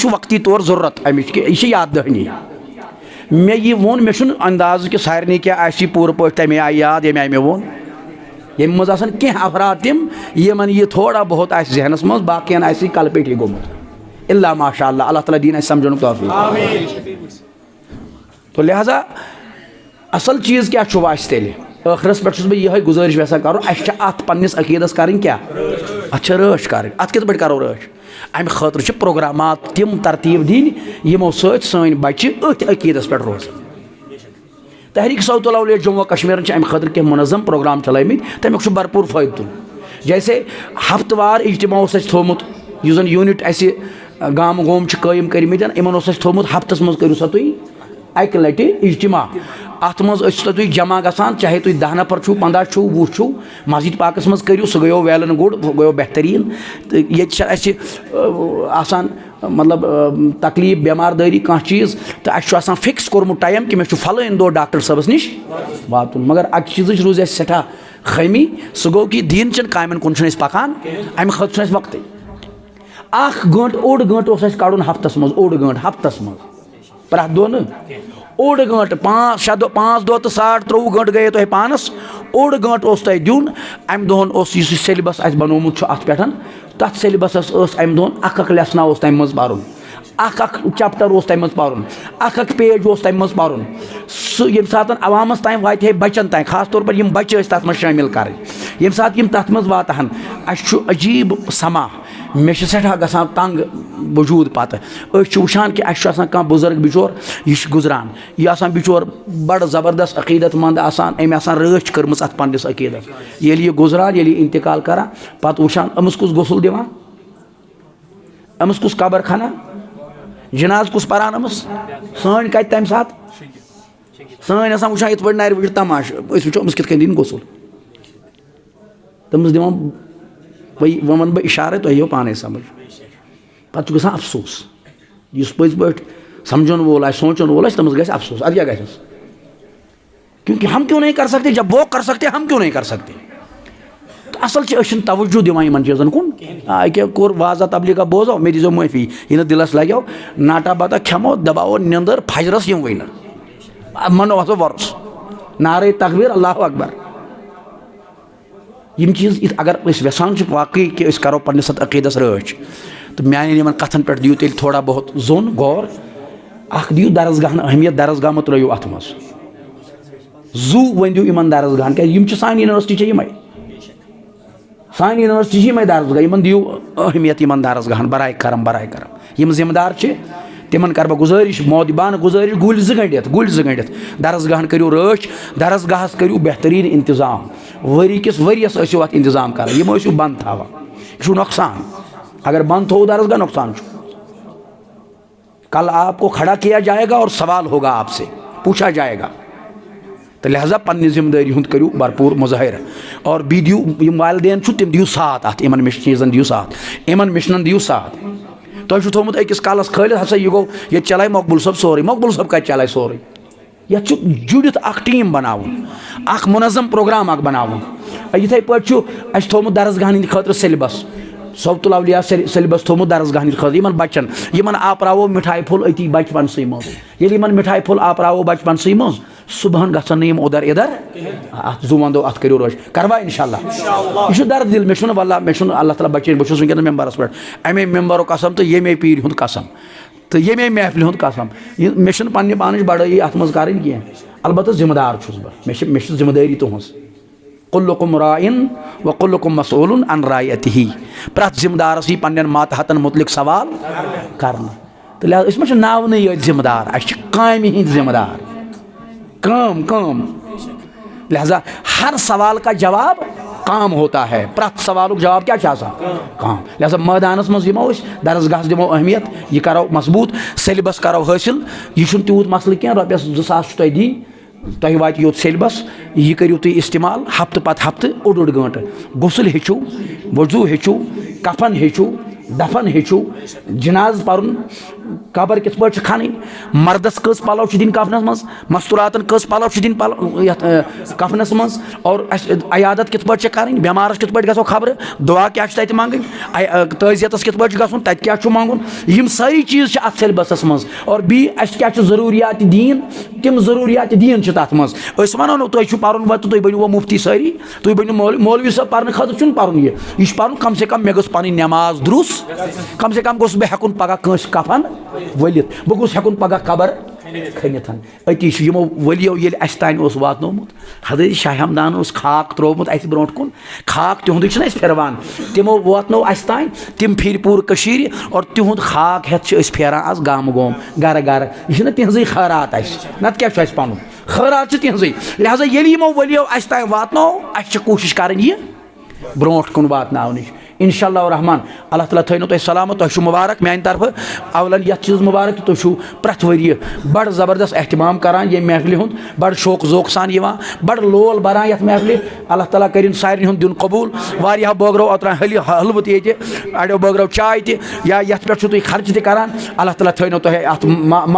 वक्ती तौर ज़रूरत अमिच यह याद दहनी मे यह वोन मे अंदाज कि सारे क्या पूर पे तमें आई याद ये मे वोन ये मज कह अफराद तम यमन यह थोड़ा बहुत जहनस मज बाकियन कल पे गोमुत इल्ला माशा अल्लाह ताला दीन समझन तौफीक तो लिहाजा असल चीज़ क्या तेल ٲखरस पे बह यह गुजारिश यसा कर अत पन्निस अकीदस कर क्या अच्छा रच कर अत कित पे करो रच अमि खतर प्रोग्रामात तम तरतीब दिन यमो सन बच्चे अथ अकीदस पे रोज तहरीक सौतुल औलिया जम्मू कश्मीर अमि खतर कह मुनज़म प्रोग्राम चलमित तमिक भरपूर फ़ायदे तुल जैसे हफ्तवार इज्तिमा थोमुत युस यूनिट गाम गोम कायम कर्मित इन थोमुत हफ्तस मज करू सा तुम अक लटि इज्तिमा अत मज तुम जमा गसान चाहे तुम 10 नफर छू 15 छू 20 छू मस्जिद पाकस मज करू सह गयो वेलन गुड गयो बेहतरीन तो ये मतलब तकलीफ बेमारदारी कह चीज़ तो फिक्स कोर्मुत टाइम कि मे फलान दो डॉक्टर सबस निश वातुन मगर अक चीज़ रोज सठा खमी सह गो कि दीन चन कामन कुन पकान अमि खतर वक्त 1 घंट ओड घंट कड़न हफ्तस मज ओड घंट हफ्तस मज प्रत दो न ओड घंट 5 दो तो 23 घंट गए तो पानस ओड घंट तह दिन अमि दोहन सिलेबस बनोमुत अत पे तथ सिलेबस अमि दोहन अक लेसना तम मज पारुन अक चैप्टर तम मज पारुन अक पेज तम मज पारुन सह ये सात अवामस ताम वात है बच्चन ताम खास तौर पर यम बच्चे तथ मज शामिल कर ये सात यम तथ मज वातान अजीब समा मे सठा गसान तंग वजूद पत वुचान कि कह बुजुर्ग बिचोर यह गुजरान यह बिचोर बड़ ज़बरदस्त अकीदत मंद अम रच कर्म अत पन्निस अकीदत ये यह गुजरान ये इंतकाल करा पत वुचान अमस कुस गुसल दिवान अमस कुस कबर खना जनाज कुस परान अमस सन कत तम सात सन वुचान इत पे नार वुच तमाश वो अमस कित दिन गुसल तमस दिवान वही वन बह इशारे तो यो पाने समझ पे ग अफसोस इस पज पे समझन वोल सोचन वोल तमस ग अफसोस अब क्या गस क्योंकि हम क्यों नहीं कर सकते जब वो कर सकते हम क्यों नहीं कर सकते तो असल तवज्जो दिवान इन चीज़न कुन अके कोर वाजा तबलीगा बोजो मे दीजो माफी यह दिलस लगो नाटा बाता खेमो दबाओ निंदर फजरस यम वन मनो हसो वर्स नारे तकबीर अल्लाह अकबर यम चीज़ अगर वेसान वाकई कि करो पन्निस अकीदस रच तो मान कथन पे दियो तेल थोड़ा बहुत जोन गौर दियो दरसगाहन अहमियत दरसगाह मत त्रो अत मज जू वन दियो इन दरसगाहन क्या सान यूनिवर्सिटी यमे सान यूनिवर्सिटी यमे दरसगाह इन दियो अहमियत इन दरसगाहन बराए करम यम जिम्मेदार तिमन कर गुजारिश मोदबान गुजारिश गुल 2 गंडित दरसगाहन करू रच दरसगाहस करू बेहतरीन इंतजाम वरी किस वरियस अत इंतजाम कर यम बंद थवान यह नुकसान अगर बंद थो दरसगाह नुकसान कल आपको खड़ा किया जाएगा और सवाल होगा आपसे, पूछा जाएगा। तो लिहाजा पन्नी जिम्मेदारी हुंद करू भरपूर मुजाहिर और बी दियो वालदेन तिम दियो साथ अत इन चीज़न दियो साथ, इन मिशनन दियो साथ। तुम थोमुत अकिस कालस खलित हसा यह गो ये चलाए मकबूल सब सोरे, मकबूल सब कत चलाए सोरे। ये जुड़ित अख टीम बनावन, अख मुनज़म प्रोग्राम अख बनावन। इथे पे थोमुत दरसगाह हंद खतर सिलेबस, सबतुल अवलिया सिलेबस थोमुत दरसगाह हंद खतर इन बच्चन इन आपरावो मिठाई फुल अति बचपनसै मज। ये मिठाई फुल आपरावो बचपनसै मज, सुबहन गम उधर इधर अत जु वंदो अत करो रोश करवा इंशाल्लाह। यह दर्द दिल मे वल्ला मे अल्लाह ताला बचे बहुत वनकस मेम्बरस पे अमे मेम्बरो कसम तो ये पीर हुंद कसम तो ये महफिल हुंद कसम मे पे पान बड़ाई अत मज कर अलबत्ता जिम्मेदार बह मे जिम्मेदारी तुहस। कुल्लुकुम राइन व कुल्लुकुम मसऊलुन अन रायतिही, प्रत जिम्मेदारस यी पन्न मातहतन मुतलिक सवाल करना। तो लिहाजा नावन ये जिम्मेदार, कामि हिंद जिम्मेदार, काम काम। लिहाजा हर सवाल का जवाब काम होता है, प्रत सवाल जवाब क्या काम। लिहाजा मैदानस मज दिमो दरसगाह दिमो अहमियत, यह करो मजबूत, सिलेबस करो हासिल। यह तूत मसल क्या रपस 2000 तुह दी, तुह वात योत सिलेबस, यह करो तुम इस्तेमाल हफ्त पत हफ्त ओड गंट। गुसल हेचु, वजू हेचु, कफन हेचु, दफन हेचु, जनाज परुन, कबर कित पे खानी, मर्दस कस पलव दिन कफनस मज, मस्तूरातन कस पलव दिन कफनस मज, और अयादत कित पे कर, बेमारस कित पे गो खबर, दुआ क्या तत मांगन, तजियतस कित पे गन तत क्या मांगुन, यम सारी चीज़ अत सिलेबसस मज। और बी क्या जरूरियात दीन, तम जरूरियात दीन तथ मज। वनो नो तुम पुन वो तुम बनो मुफ्ती सारी, तुम बनो मौलवी सब पर्न खतर पुन यह पुन कम से कम मे गो पन नमाज दुरुस्त, कम से कम गोस बह हेकुन पगह कंस कफन वलित, बह गोस हेकुन पगह कबर खनित। अति यमो वलियो ये अस तान वातनोमुत, हजरत शाह हमदान खाक त्रोमुत अस ब्रोट कुन, खाक तिहुंद फिरवान, तिमो वातनो अस तान, तिम फिर पूर कशीर और तिहुंद खाक हेत फेरान आज गाम गोम गर गर। यह तिहज खैरात नत क्या पन खैरात तिहज। लिहाजा ये यमो वलियो अस तान वातनो अस कोशिश कर ब्रोट कुन वातन इंशाअल्लाह रहमान। अल्लाह ताला थो तुम सलामत, तुम मुबारक मान तरफ अवलन ये चीज़ मुबारक कि तुम प्रत वरिय बड़ ज़बरदस्त एहतमाम करान ये महफिल हुंद, बड़ शौक ज़ोक सान यिवान, बड़ लोल बरान ये महफिल। अल्लाह ताला करिन सारिन हुंद दिन कबूल। वारिया बोगरो ओतरा हलव ते अड़ो बोगरो चाय ते या यथ पे तुम खर्च ते करान, अल्लाह ताला थो तुह अत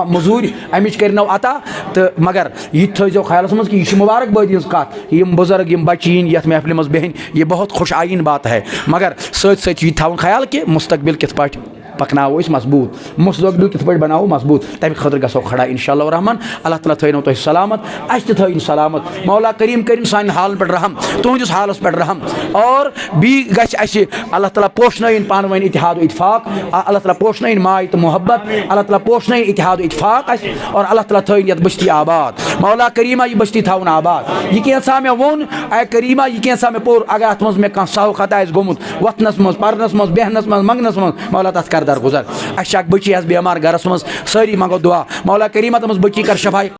मजूर अमिच करनो अता। तो मगर यह थो ख्याल मज कि यह मुबारक बादी कत, यम बुजुर्ग यम बचीन ये महफिल मज बहन, ये बहुत खुश आइन बात है। मगर सत सत यह थवन ख्याल कि मुस्तकबिल कित पाट पकनावो मजबूत, मुस्तकबिल कित पाट बनावो मजबूत, तमें खतर गो खड़ा इंशाअल्लाह रहमान। अल्लाह ताला थो तुम सलामत, अस थो सलामत। मौला करीम करीम सान हाल पे रहम, तुहस हालस पे रहम। और बी गि अल्लाह ताला पोषन पान वन इतिहाद इतफाक, अल्लाह ताला पोषन माय तो मोहब्बत, अल्लाह ताला पोषन इतिहाद इतफाक और अल्लाह ताला थो ये बस्ती आबाद। मौला करीमा यह बस्ती थवन आबाद। यह कैसा मे वोन ए करीमा, यह कैसा मे पोर, अगर अत मे कह सौ खत गोमुत वतनस मज पर्नस मज बेहनस मज मंगनस मज, मौला तथ कर दरगुजर। अश बची बेमार गरस मज, सारी मंगो दुआ, मौला करीमा तमस बची कर शफाई।